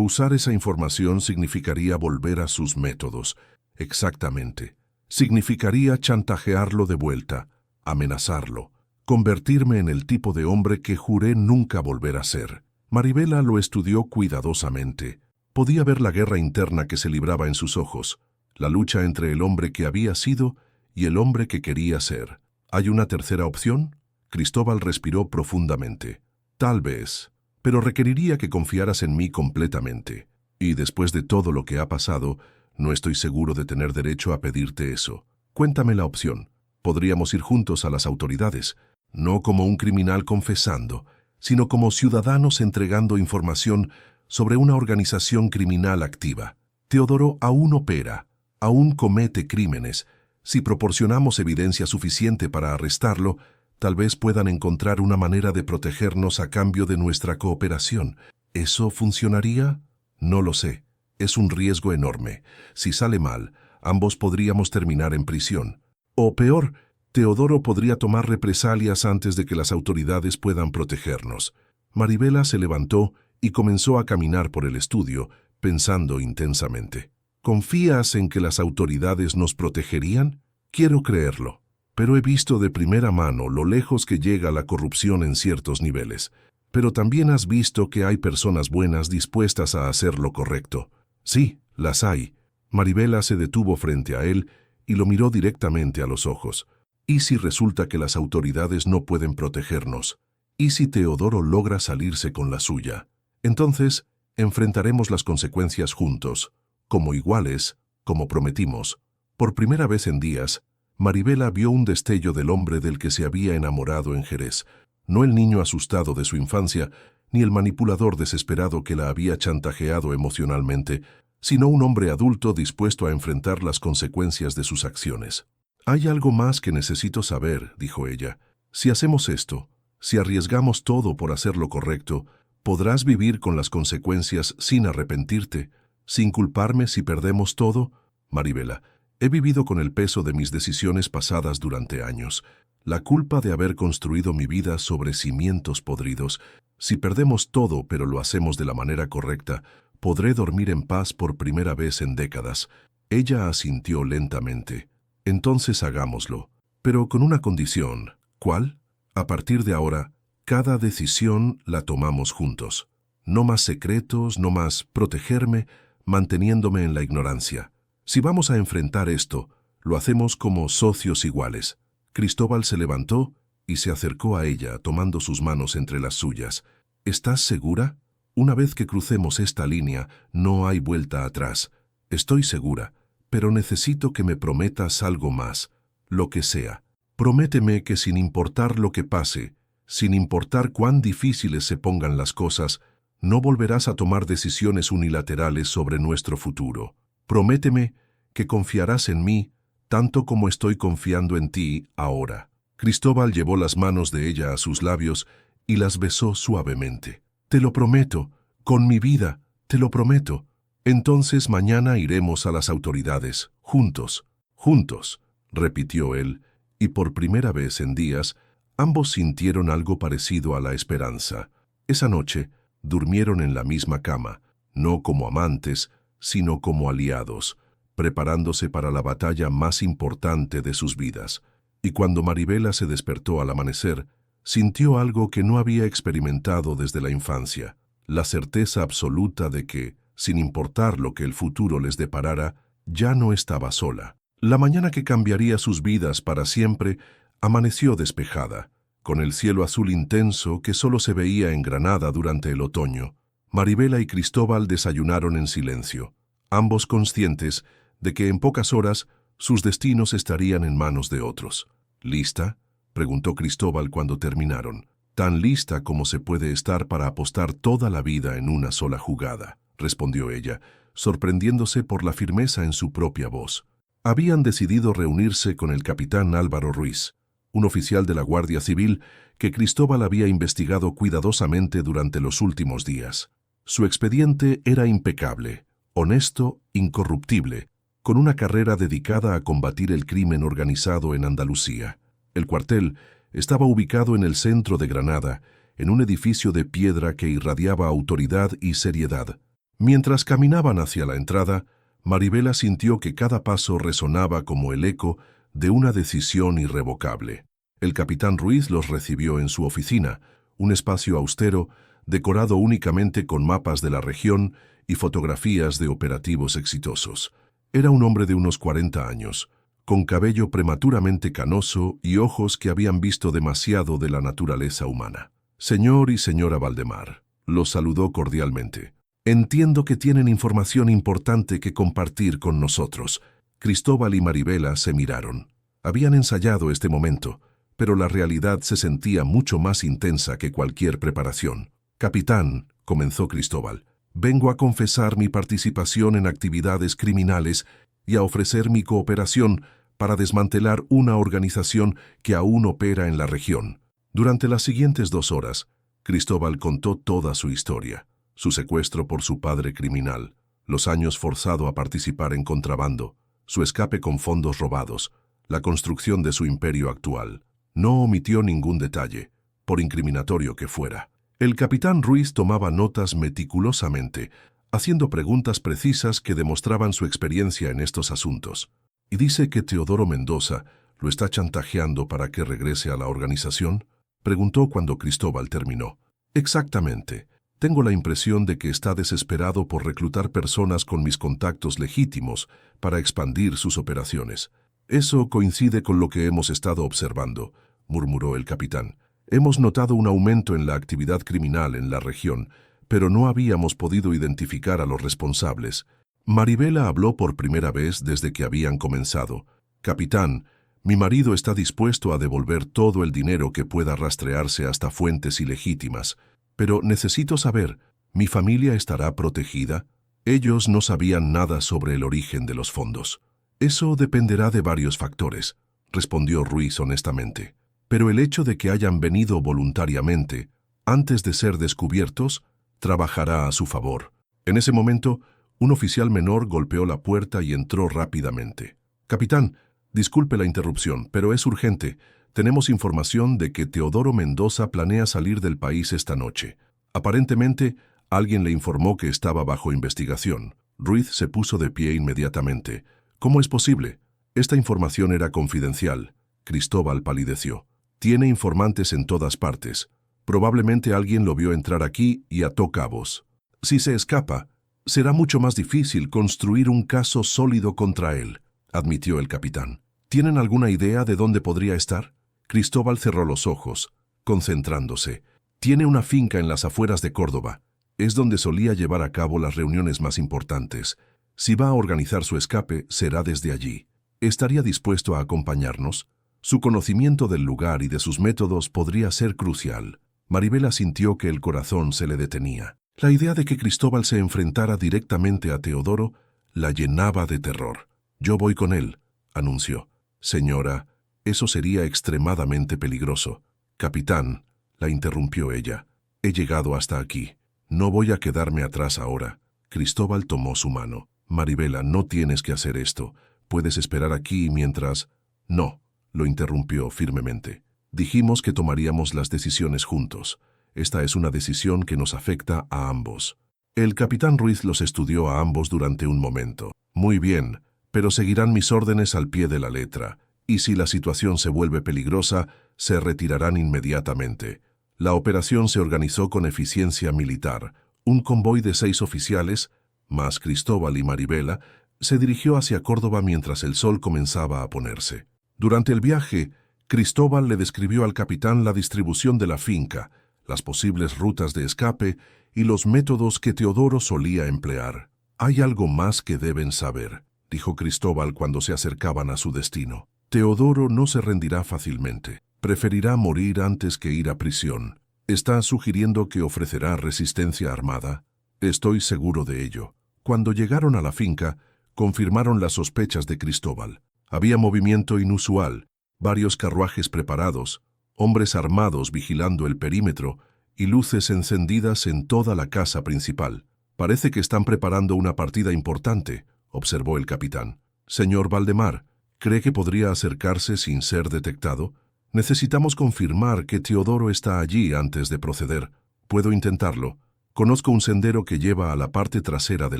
usar esa información significaría volver a sus métodos». «Exactamente. Significaría chantajearlo de vuelta, amenazarlo, convertirme en el tipo de hombre que juré nunca volver a ser». Maribela lo estudió cuidadosamente. Podía ver la guerra interna que se libraba en sus ojos, la lucha entre el hombre que había sido y el hombre que quería ser. «¿Hay una tercera opción?». Cristóbal respiró profundamente. «Tal vez, pero requeriría que confiaras en mí completamente. Y después de todo lo que ha pasado, no estoy seguro de tener derecho a pedirte eso. Cuéntame la opción. Podríamos ir juntos a las autoridades, no como un criminal confesando, sino como ciudadanos entregando información sobre una organización criminal activa. Teodoro aún opera, aún comete crímenes. Si proporcionamos evidencia suficiente para arrestarlo, tal vez puedan encontrar una manera de protegernos a cambio de nuestra cooperación. ¿Eso funcionaría? No lo sé. Es un riesgo enorme. Si sale mal, ambos podríamos terminar en prisión. O peor, Teodoro podría tomar represalias antes de que las autoridades puedan protegernos». Maribela se levantó y comenzó a caminar por el estudio, pensando intensamente. ¿Confías en que las autoridades nos protegerían? Quiero creerlo, pero he visto de primera mano lo lejos que llega la corrupción en ciertos niveles. Pero también has visto que hay personas buenas dispuestas a hacer lo correcto. Sí, las hay. Maribela se detuvo frente a él y lo miró directamente a los ojos. ¿Y si resulta que las autoridades no pueden protegernos? ¿Y si Teodoro logra salirse con la suya? Entonces, enfrentaremos las consecuencias juntos, como iguales, como prometimos. Por primera vez en días, Maribela vio un destello del hombre del que se había enamorado en Jerez, no el niño asustado de su infancia, ni el manipulador desesperado que la había chantajeado emocionalmente, sino un hombre adulto dispuesto a enfrentar las consecuencias de sus acciones. «Hay algo más que necesito saber», dijo ella. «Si hacemos esto, si arriesgamos todo por hacer lo correcto, ¿podrás vivir con las consecuencias sin arrepentirte, sin culparme si perdemos todo?» «Maribela, he vivido con el peso de mis decisiones pasadas durante años, la culpa de haber construido mi vida sobre cimientos podridos. Si perdemos todo pero lo hacemos de la manera correcta, podré dormir en paz por primera vez en décadas». Ella asintió lentamente. «Entonces hagámoslo, pero con una condición». «¿Cuál?» «A partir de ahora, cada decisión la tomamos juntos. No más secretos, no más protegerme, manteniéndome en la ignorancia. Si vamos a enfrentar esto, lo hacemos como socios iguales». Cristóbal se levantó y se acercó a ella, tomando sus manos entre las suyas. «¿Estás segura? Una vez que crucemos esta línea, no hay vuelta atrás. Estoy segura, pero necesito que me prometas algo más, lo que sea. Prométeme que sin importar lo que pase, sin importar cuán difíciles se pongan las cosas, no volverás a tomar decisiones unilaterales sobre nuestro futuro. Prométeme que confiarás en mí, tanto como estoy confiando en ti ahora». Cristóbal llevó las manos de ella a sus labios y las besó suavemente. «Te lo prometo, con mi vida, te lo prometo. Entonces mañana iremos a las autoridades, juntos, juntos», repitió él, y por primera vez en días, ambos sintieron algo parecido a la esperanza. Esa noche, durmieron en la misma cama, no como amantes, sino como aliados, preparándose para la batalla más importante de sus vidas. Y cuando Maribela se despertó al amanecer, sintió algo que no había experimentado desde la infancia, la certeza absoluta de que, sin importar lo que el futuro les deparara, ya no estaba sola. La mañana que cambiaría sus vidas para siempre amaneció despejada, con el cielo azul intenso que solo se veía en Granada durante el otoño. Maribela y Cristóbal desayunaron en silencio, ambos conscientes de que en pocas horas sus destinos estarían en manos de otros. «¿Lista?», preguntó Cristóbal cuando terminaron. «Tan lista como se puede estar para apostar toda la vida en una sola jugada», respondió ella, sorprendiéndose por la firmeza en su propia voz. Habían decidido reunirse con el capitán Álvaro Ruiz, un oficial de la Guardia Civil que Cristóbal había investigado cuidadosamente durante los últimos días. Su expediente era impecable, honesto, incorruptible, con una carrera dedicada a combatir el crimen organizado en Andalucía. El cuartel estaba ubicado en el centro de Granada, en un edificio de piedra que irradiaba autoridad y seriedad. Mientras caminaban hacia la entrada, Maribela sintió que cada paso resonaba como el eco de una decisión irrevocable. El capitán Ruiz los recibió en su oficina, un espacio austero, decorado únicamente con mapas de la región y fotografías de operativos exitosos. Era un hombre de unos 40 años, con cabello prematuramente canoso y ojos que habían visto demasiado de la naturaleza humana. «Señor y señora Valdemar», los saludó cordialmente. «Entiendo que tienen información importante que compartir con nosotros». Cristóbal y Maribela se miraron. Habían ensayado este momento, pero la realidad se sentía mucho más intensa que cualquier preparación. «Capitán», comenzó Cristóbal, «vengo a confesar mi participación en actividades criminales y a ofrecer mi cooperación para desmantelar una organización que aún opera en la región». Durante las siguientes 2 horas, Cristóbal contó toda su historia: su secuestro por su padre criminal, los años forzado a participar en contrabando, su escape con fondos robados, la construcción de su imperio actual. No omitió ningún detalle, por incriminatorio que fuera. El capitán Ruiz tomaba notas meticulosamente, haciendo preguntas precisas que demostraban su experiencia en estos asuntos. ¿Y dice que Teodoro Mendoza lo está chantajeando para que regrese a la organización?, preguntó cuando Cristóbal terminó. Exactamente. Tengo la impresión de que está desesperado por reclutar personas con mis contactos legítimos para expandir sus operaciones. Eso coincide con lo que hemos estado observando, murmuró el capitán. Hemos notado un aumento en la actividad criminal en la región, pero no habíamos podido identificar a los responsables. Maribela habló por primera vez desde que habían comenzado. Capitán, mi marido está dispuesto a devolver todo el dinero que pueda rastrearse hasta fuentes ilegítimas. Pero necesito saber, ¿mi familia estará protegida? Ellos no sabían nada sobre el origen de los fondos. Eso dependerá de varios factores, respondió Ruiz honestamente. Pero el hecho de que hayan venido voluntariamente, antes de ser descubiertos, trabajará a su favor. En ese momento, un oficial menor golpeó la puerta y entró rápidamente. Capitán, disculpe la interrupción, pero es urgente. Tenemos información de que Teodoro Mendoza planea salir del país esta noche. Aparentemente, alguien le informó que estaba bajo investigación. Ruiz se puso de pie inmediatamente. ¿Cómo es posible? Esta información era confidencial. Cristóbal palideció. Tiene informantes en todas partes. Probablemente alguien lo vio entrar aquí y ató cabos. Si se escapa, será mucho más difícil construir un caso sólido contra él, admitió el capitán. ¿Tienen alguna idea de dónde podría estar? Cristóbal cerró los ojos, concentrándose. Tiene una finca en las afueras de Córdoba. Es donde solía llevar a cabo las reuniones más importantes. Si va a organizar su escape, será desde allí. ¿Estaría dispuesto a acompañarnos? Su conocimiento del lugar y de sus métodos podría ser crucial. Maribela sintió que el corazón se le detenía. La idea de que Cristóbal se enfrentara directamente a Teodoro la llenaba de terror. «Yo voy con él», anunció. «Señora, eso sería extremadamente peligroso». «Capitán», la interrumpió ella, «he llegado hasta aquí. No voy a quedarme atrás ahora». Cristóbal tomó su mano. «Maribela, no tienes que hacer esto. Puedes esperar aquí mientras...» «No», lo interrumpió firmemente. «Dijimos que tomaríamos las decisiones juntos. Esta es una decisión que nos afecta a ambos». El capitán Ruiz los estudió a ambos durante un momento. «Muy bien, pero seguirán mis órdenes al pie de la letra, y si la situación se vuelve peligrosa, se retirarán inmediatamente». La operación se organizó con eficiencia militar. Un convoy de 6 oficiales, más Cristóbal y Maribela, se dirigió hacia Córdoba mientras el sol comenzaba a ponerse. Durante el viaje, Cristóbal le describió al capitán la distribución de la finca, las posibles rutas de escape y los métodos que Teodoro solía emplear. «Hay algo más que deben saber», dijo Cristóbal cuando se acercaban a su destino. «Teodoro no se rendirá fácilmente. Preferirá morir antes que ir a prisión. ¿Está sugiriendo que ofrecerá resistencia armada?» «Estoy seguro de ello». Cuando llegaron a la finca, confirmaron las sospechas de Cristóbal. Había movimiento inusual, varios carruajes preparados, hombres armados vigilando el perímetro y luces encendidas en toda la casa principal. «Parece que están preparando una partida importante», observó el capitán. «Señor Valdemar, ¿cree que podría acercarse sin ser detectado? Necesitamos confirmar que Teodoro está allí antes de proceder. Puedo intentarlo. Conozco un sendero que lleva a la parte trasera de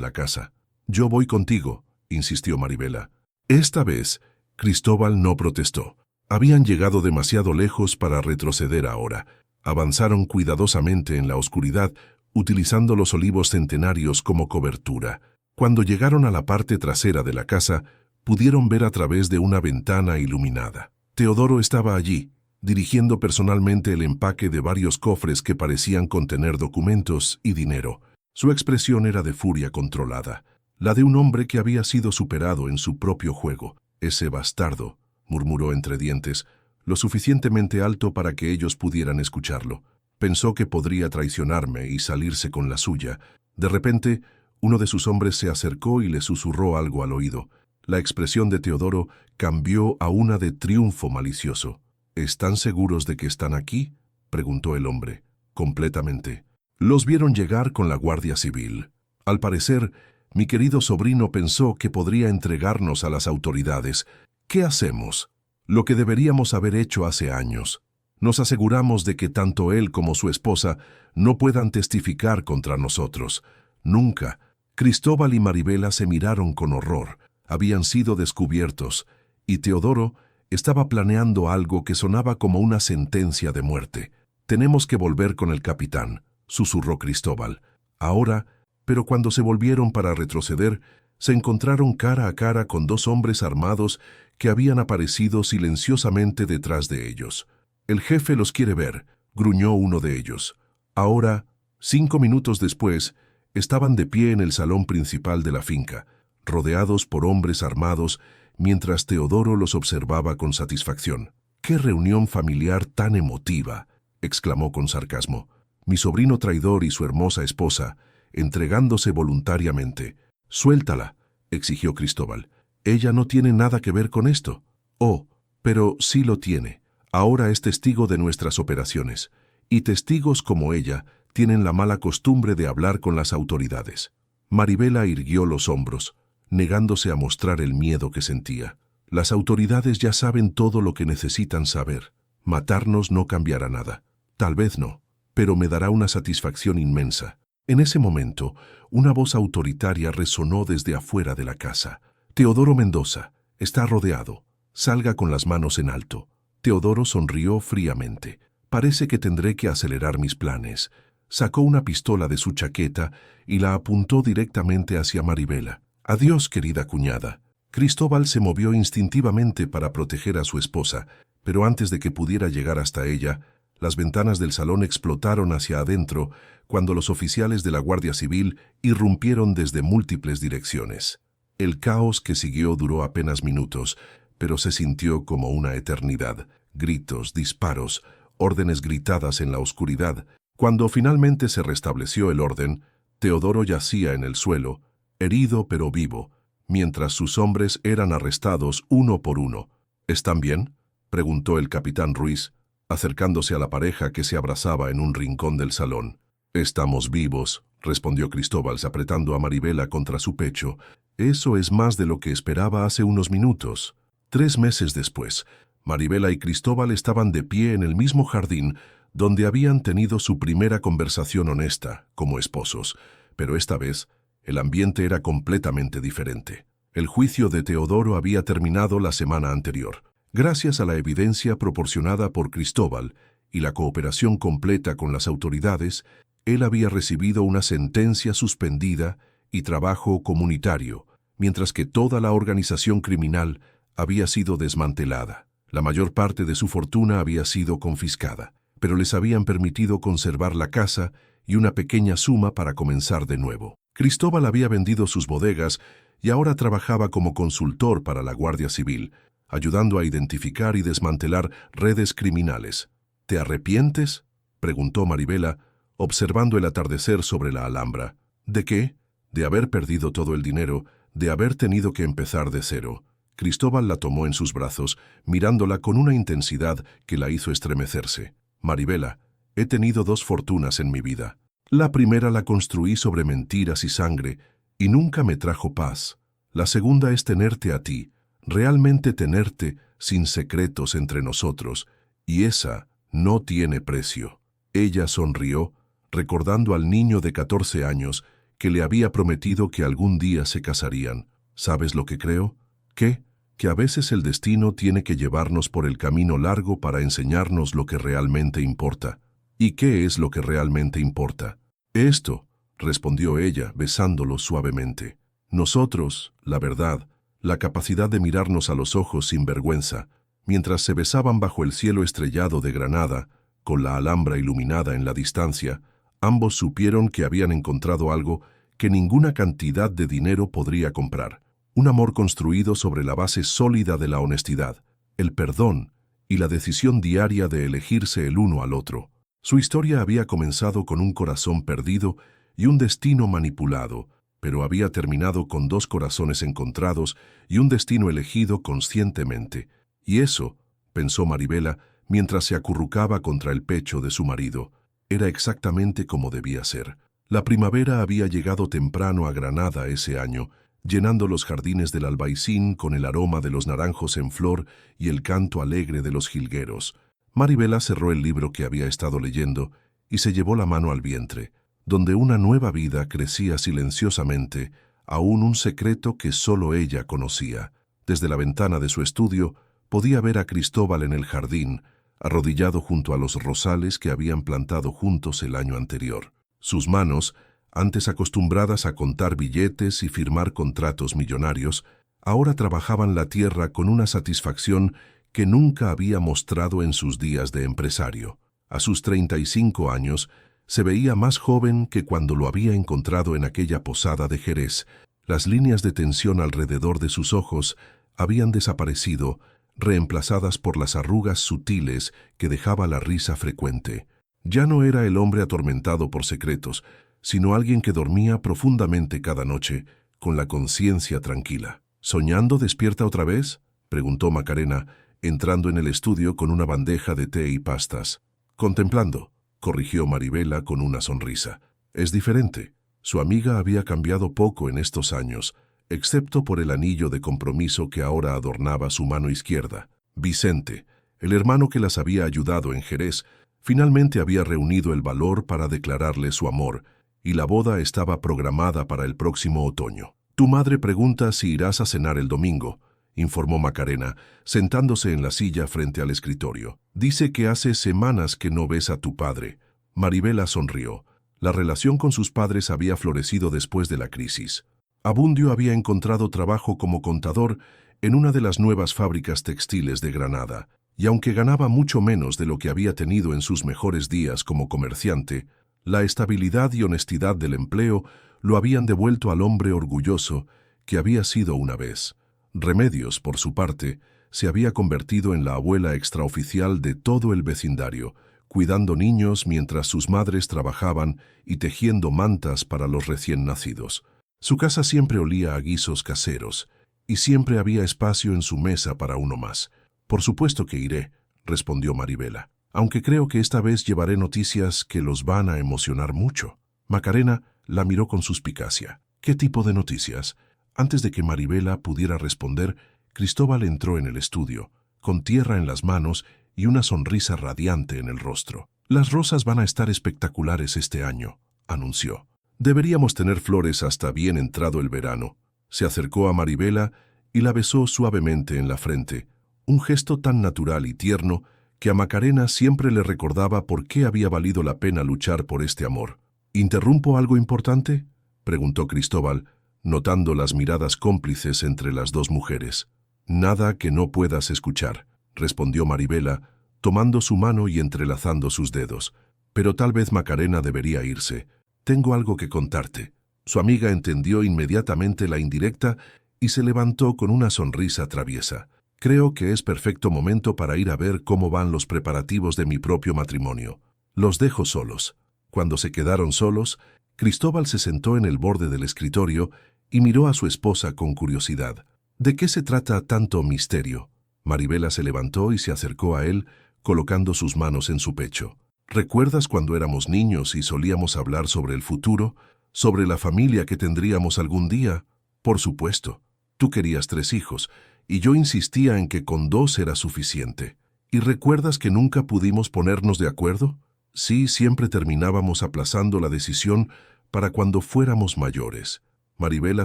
la casa». «Yo voy contigo», insistió Maribela. Esta vez, Cristóbal no protestó. Habían llegado demasiado lejos para retroceder ahora. Avanzaron cuidadosamente en la oscuridad, utilizando los olivos centenarios como cobertura. Cuando llegaron a la parte trasera de la casa, pudieron ver a través de una ventana iluminada. Teodoro estaba allí, dirigiendo personalmente el empaque de varios cofres que parecían contener documentos y dinero. Su expresión era de furia controlada, la de un hombre que había sido superado en su propio juego. «Ese bastardo», murmuró entre dientes, lo suficientemente alto para que ellos pudieran escucharlo. «Pensó que podría traicionarme y salirse con la suya». De repente, uno de sus hombres se acercó y le susurró algo al oído. La expresión de Teodoro cambió a una de triunfo malicioso. «¿Están seguros de que están aquí?», preguntó el hombre. «Completamente». Los vieron llegar con la Guardia Civil. Al parecer, mi querido sobrino pensó que podría entregarnos a las autoridades. ¿Qué hacemos? Lo que deberíamos haber hecho hace años. Nos aseguramos de que tanto él como su esposa no puedan testificar contra nosotros. Nunca, Cristóbal y Maribela se miraron con horror. Habían sido descubiertos, y Teodoro estaba planeando algo que sonaba como una sentencia de muerte. «Tenemos que volver con el capitán», susurró Cristóbal. Ahora, pero cuando se volvieron para retroceder, se encontraron cara a cara con dos hombres armados que habían aparecido silenciosamente detrás de ellos. «El jefe los quiere ver», gruñó uno de ellos. Ahora, 5 minutos después, estaban de pie en el salón principal de la finca, rodeados por hombres armados, mientras Teodoro los observaba con satisfacción. «¡Qué reunión familiar tan emotiva!», exclamó con sarcasmo. «Mi sobrino traidor y su hermosa esposa, entregándose voluntariamente». «Suéltala», exigió Cristóbal. «Ella no tiene nada que ver con esto». «Oh, pero sí lo tiene. Ahora es testigo de nuestras operaciones. Y testigos como ella tienen la mala costumbre de hablar con las autoridades». Maribela irguió los hombros, negándose a mostrar el miedo que sentía. «Las autoridades ya saben todo lo que necesitan saber. Matarnos no cambiará nada. Tal vez no, pero me dará una satisfacción inmensa». En ese momento, una voz autoritaria resonó desde afuera de la casa. «Teodoro Mendoza, está rodeado. Salga con las manos en alto». Teodoro sonrió fríamente. «Parece que tendré que acelerar mis planes». Sacó una pistola de su chaqueta y la apuntó directamente hacia Maribela. «Adiós, querida cuñada». Cristóbal se movió instintivamente para proteger a su esposa, pero antes de que pudiera llegar hasta ella, las ventanas del salón explotaron hacia adentro cuando los oficiales de la Guardia Civil irrumpieron desde múltiples direcciones. El caos que siguió duró apenas minutos, pero se sintió como una eternidad. Gritos, disparos, órdenes gritadas en la oscuridad. Cuando finalmente se restableció el orden, Teodoro yacía en el suelo, herido pero vivo, mientras sus hombres eran arrestados uno por uno. «¿Están bien?», preguntó el capitán Ruiz, acercándose a la pareja que se abrazaba en un rincón del salón. «Estamos vivos», respondió Cristóbal apretando a Maribela contra su pecho. «Eso es más de lo que esperaba hace unos minutos». 3 meses después, Maribela y Cristóbal estaban de pie en el mismo jardín donde habían tenido su primera conversación honesta, como esposos, pero esta vez el ambiente era completamente diferente. El juicio de Teodoro había terminado la semana anterior. Gracias a la evidencia proporcionada por Cristóbal y la cooperación completa con las autoridades, él había recibido una sentencia suspendida y trabajo comunitario, mientras que toda la organización criminal había sido desmantelada. La mayor parte de su fortuna había sido confiscada, pero les habían permitido conservar la casa y una pequeña suma para comenzar de nuevo. Cristóbal había vendido sus bodegas y ahora trabajaba como consultor para la Guardia Civil, ayudando a identificar y desmantelar redes criminales. «¿Te arrepientes?», preguntó Maribela, observando el atardecer sobre la Alhambra. «¿De qué?». «De haber perdido todo el dinero, de haber tenido que empezar de cero». Cristóbal la tomó en sus brazos, mirándola con una intensidad que la hizo estremecerse. «Maribela, he tenido 2 fortunas en mi vida. La primera la construí sobre mentiras y sangre, y nunca me trajo paz. La segunda es tenerte a ti, realmente tenerte sin secretos entre nosotros, y esa no tiene precio». Ella sonrió, recordando al niño de 14 años que le había prometido que algún día se casarían. «¿Sabes lo que creo? ¿Qué? Que a veces el destino tiene que llevarnos por el camino largo para enseñarnos lo que realmente importa». «¿Y qué es lo que realmente importa?». «Esto», respondió ella, besándolo suavemente. «Nosotros, la verdad, la capacidad de mirarnos a los ojos sin vergüenza». Mientras se besaban bajo el cielo estrellado de Granada, con la Alhambra iluminada en la distancia, ambos supieron que habían encontrado algo que ninguna cantidad de dinero podría comprar. Un amor construido sobre la base sólida de la honestidad, el perdón y la decisión diaria de elegirse el uno al otro. Su historia había comenzado con un corazón perdido y un destino manipulado, pero había terminado con 2 corazones encontrados y un destino elegido conscientemente. Y eso, pensó Maribela, mientras se acurrucaba contra el pecho de su marido, era exactamente como debía ser. La primavera había llegado temprano a Granada ese año, llenando los jardines del Albaicín con el aroma de los naranjos en flor y el canto alegre de los jilgueros. Maribela cerró el libro que había estado leyendo y se llevó la mano al vientre. donde una nueva vida crecía silenciosamente, aún un secreto que solo ella conocía. Desde la ventana de su estudio podía ver a Cristóbal en el jardín, arrodillado junto a los rosales que habían plantado juntos el año anterior. Sus manos, antes acostumbradas a contar billetes y firmar contratos millonarios, ahora trabajaban la tierra con una satisfacción que nunca había mostrado en sus días de empresario. A sus 35 años, se veía más joven que cuando lo había encontrado en aquella posada de Jerez. Las líneas de tensión alrededor de sus ojos habían desaparecido, reemplazadas por las arrugas sutiles que dejaba la risa frecuente. Ya no era el hombre atormentado por secretos, sino alguien que dormía profundamente cada noche, con la conciencia tranquila. ¿Soñando despierta otra vez?, preguntó Macarena, entrando en el estudio con una bandeja de té y pastas. Contemplando, corrigió Maribela con una sonrisa. Es diferente. Su amiga había cambiado poco en estos años, excepto por el anillo de compromiso que ahora adornaba su mano izquierda. Vicente, el hermano que las había ayudado en Jerez, finalmente había reunido el valor para declararle su amor, y la boda estaba programada para el próximo otoño. Tu madre pregunta si irás a cenar el domingo, informó Macarena, sentándose en la silla frente al escritorio. Dice que hace semanas que no ves a tu padre. Maribela sonrió. La relación con sus padres había florecido después de la crisis. Abundio había encontrado trabajo como contador en una de las nuevas fábricas textiles de Granada, y aunque ganaba mucho menos de lo que había tenido en sus mejores días como comerciante, la estabilidad y honestidad del empleo lo habían devuelto al hombre orgulloso que había sido una vez. Remedios, por su parte, se había convertido en la abuela extraoficial de todo el vecindario, cuidando niños mientras sus madres trabajaban y tejiendo mantas para los recién nacidos. Su casa siempre olía a guisos caseros, y siempre había espacio en su mesa para uno más. Por supuesto que iré, respondió Maribela, aunque creo que esta vez llevaré noticias que los van a emocionar mucho. Macarena la miró con suspicacia. ¿Qué tipo de noticias? Antes de que Maribela pudiera responder, Cristóbal entró en el estudio, con tierra en las manos y una sonrisa radiante en el rostro. Las rosas van a estar espectaculares este año, anunció. Deberíamos tener flores hasta bien entrado el verano. Se acercó a Maribela y la besó suavemente en la frente, un gesto tan natural y tierno que a Macarena siempre le recordaba por qué había valido la pena luchar por este amor. ¿Interrumpo algo importante?, preguntó Cristóbal, notando las miradas cómplices entre las dos mujeres. Nada que no puedas escuchar, respondió Maribela, tomando su mano y entrelazando sus dedos. Pero tal vez Macarena debería irse. Tengo algo que contarte. Su amiga entendió inmediatamente la indirecta y se levantó con una sonrisa traviesa. Creo que es perfecto momento para ir a ver cómo van los preparativos de mi propio matrimonio. Los dejo solos. Cuando se quedaron solos, Cristóbal se sentó en el borde del escritorio y miró a su esposa con curiosidad. ¿De qué se trata tanto misterio? Maribela se levantó y se acercó a él, colocando sus manos en su pecho. ¿Recuerdas cuando éramos niños y solíamos hablar sobre el futuro, sobre la familia que tendríamos algún día? Por supuesto. Tú querías 3 hijos, y yo insistía en que con 2 era suficiente. ¿Y recuerdas que nunca pudimos ponernos de acuerdo? Sí, siempre terminábamos aplazando la decisión para cuando fuéramos mayores. Maribela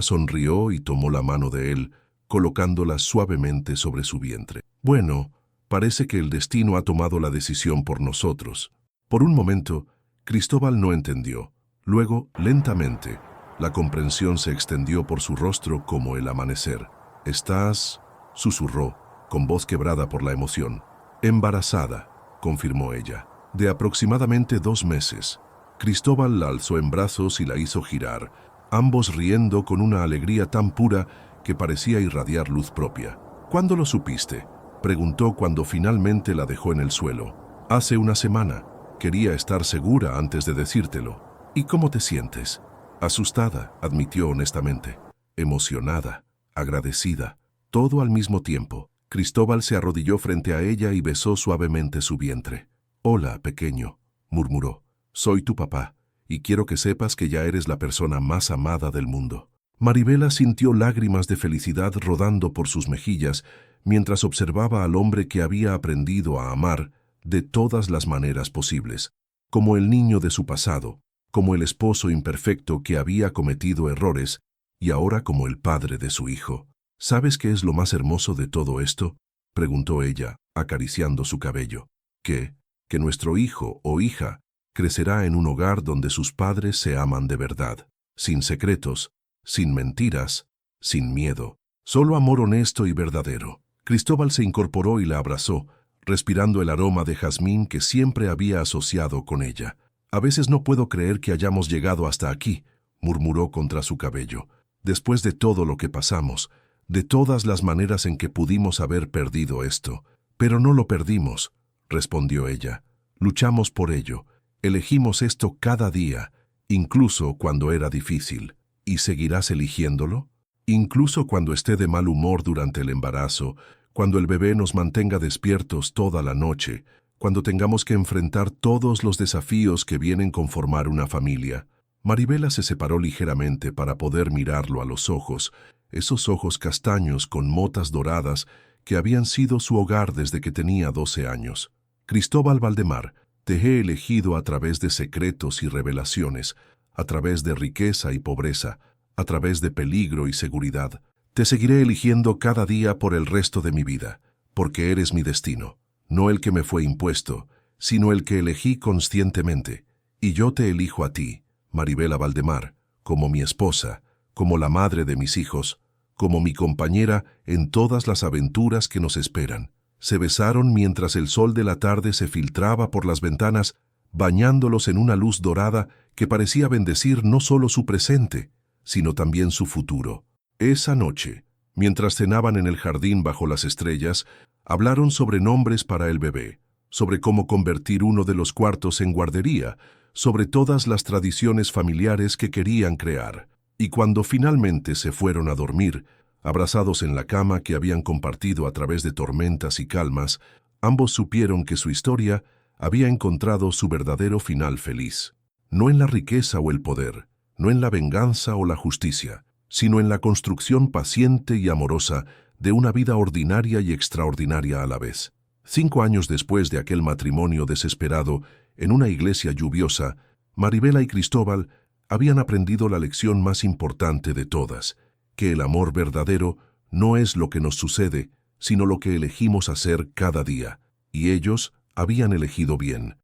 sonrió y tomó la mano de él, colocándola suavemente sobre su vientre. Bueno, parece que el destino ha tomado la decisión por nosotros. Por un momento, Cristóbal no entendió. Luego, lentamente, la comprensión se extendió por su rostro como el amanecer. «Estás», susurró, con voz quebrada por la emoción. «Embarazada», confirmó ella, «de aproximadamente 2 meses». Cristóbal la alzó en brazos y la hizo girar, ambos riendo con una alegría tan pura que parecía irradiar luz propia. «¿Cuándo lo supiste?», preguntó cuando finalmente la dejó en el suelo. «Hace una semana. Quería estar segura antes de decírtelo». «¿Y cómo te sientes?». «Asustada», admitió honestamente. «Emocionada, agradecida, todo al mismo tiempo». Cristóbal se arrodilló frente a ella y besó suavemente su vientre. «Hola, pequeño», murmuró. «Soy tu papá, y quiero que sepas que ya eres la persona más amada del mundo». Maribela sintió lágrimas de felicidad rodando por sus mejillas mientras observaba al hombre que había aprendido a amar de todas las maneras posibles, como el niño de su pasado, como el esposo imperfecto que había cometido errores y ahora como el padre de su hijo. ¿Sabes qué es lo más hermoso de todo esto?, preguntó ella, acariciando su cabello. Que nuestro hijo o hija crecerá en un hogar donde sus padres se aman de verdad, sin secretos, sin mentiras, sin miedo, solo amor honesto y verdadero. Cristóbal se incorporó y la abrazó, respirando el aroma de jazmín que siempre había asociado con ella. A veces no puedo creer que hayamos llegado hasta aquí, murmuró contra su cabello. Después de todo lo que pasamos, de todas las maneras en que pudimos haber perdido esto. Pero no lo perdimos, respondió ella. Luchamos por ello. Elegimos esto cada día, incluso cuando era difícil. ¿Y seguirás eligiéndolo? Incluso cuando esté de mal humor durante el embarazo, cuando el bebé nos mantenga despiertos toda la noche, cuando tengamos que enfrentar todos los desafíos que vienen con formar una familia. Maribela se separó ligeramente para poder mirarlo a los ojos, esos ojos castaños con motas doradas que habían sido su hogar desde que tenía 12 años. Cristóbal Valdemar, te he elegido a través de secretos y revelaciones, a través de riqueza y pobreza, a través de peligro y seguridad. Te seguiré eligiendo cada día por el resto de mi vida, porque eres mi destino, no el que me fue impuesto, sino el que elegí conscientemente. Y yo te elijo a ti, Maribela Valdemar, como mi esposa, como la madre de mis hijos, como mi compañera en todas las aventuras que nos esperan. Se besaron mientras el sol de la tarde se filtraba por las ventanas, bañándolos en una luz dorada que parecía bendecir no solo su presente, sino también su futuro. Esa noche, mientras cenaban en el jardín bajo las estrellas, hablaron sobre nombres para el bebé, sobre cómo convertir uno de los cuartos en guardería, sobre todas las tradiciones familiares que querían crear. Y cuando finalmente se fueron a dormir, abrazados en la cama que habían compartido a través de tormentas y calmas, ambos supieron que su historia había encontrado su verdadero final feliz. No en la riqueza o el poder, no en la venganza o la justicia, sino en la construcción paciente y amorosa de una vida ordinaria y extraordinaria a la vez. 5 años después de aquel matrimonio desesperado, en una iglesia lluviosa, Maribela y Cristóbal habían aprendido la lección más importante de todas, que el amor verdadero no es lo que nos sucede, sino lo que elegimos hacer cada día. Y ellos habían elegido bien.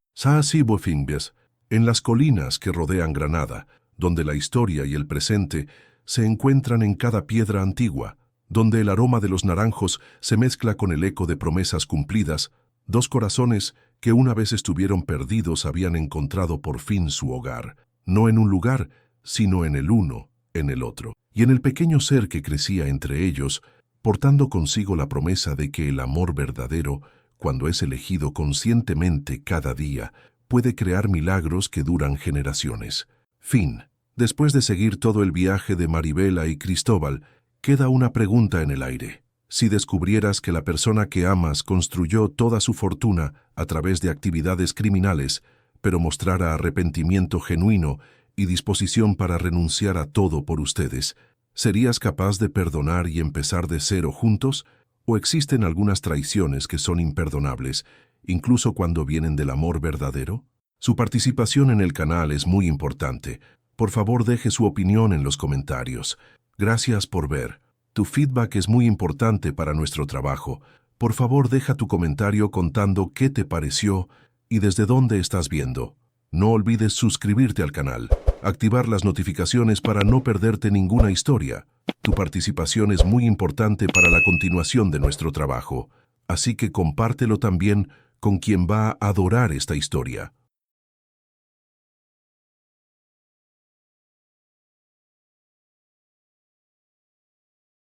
En las colinas que rodean Granada, donde la historia y el presente se encuentran en cada piedra antigua, donde el aroma de los naranjos se mezcla con el eco de promesas cumplidas, 2 corazones que una vez estuvieron perdidos habían encontrado por fin su hogar, no en un lugar, sino en el uno, en el otro, y en el pequeño ser que crecía entre ellos, portando consigo la promesa de que el amor verdadero, cuando es elegido conscientemente cada día, puede crear milagros que duran generaciones. Fin. Después de seguir todo el viaje de Maribela y Cristóbal, queda una pregunta en el aire. Si descubrieras que la persona que amas construyó toda su fortuna a través de actividades criminales, pero mostrara arrepentimiento genuino y disposición para renunciar a todo por ustedes, ¿serías capaz de perdonar y empezar de cero juntos? ¿O existen algunas traiciones que son imperdonables, incluso cuando vienen del amor verdadero? Su participación en el canal es muy importante. Por favor, deje su opinión en los comentarios. Gracias por ver. Tu feedback es muy importante para nuestro trabajo. Por favor, deja tu comentario contando qué te pareció y desde dónde estás viendo. No olvides suscribirte al canal, activar las notificaciones para no perderte ninguna historia. Tu participación es muy importante para la continuación de nuestro trabajo, así que compártelo también con quien va a adorar esta historia.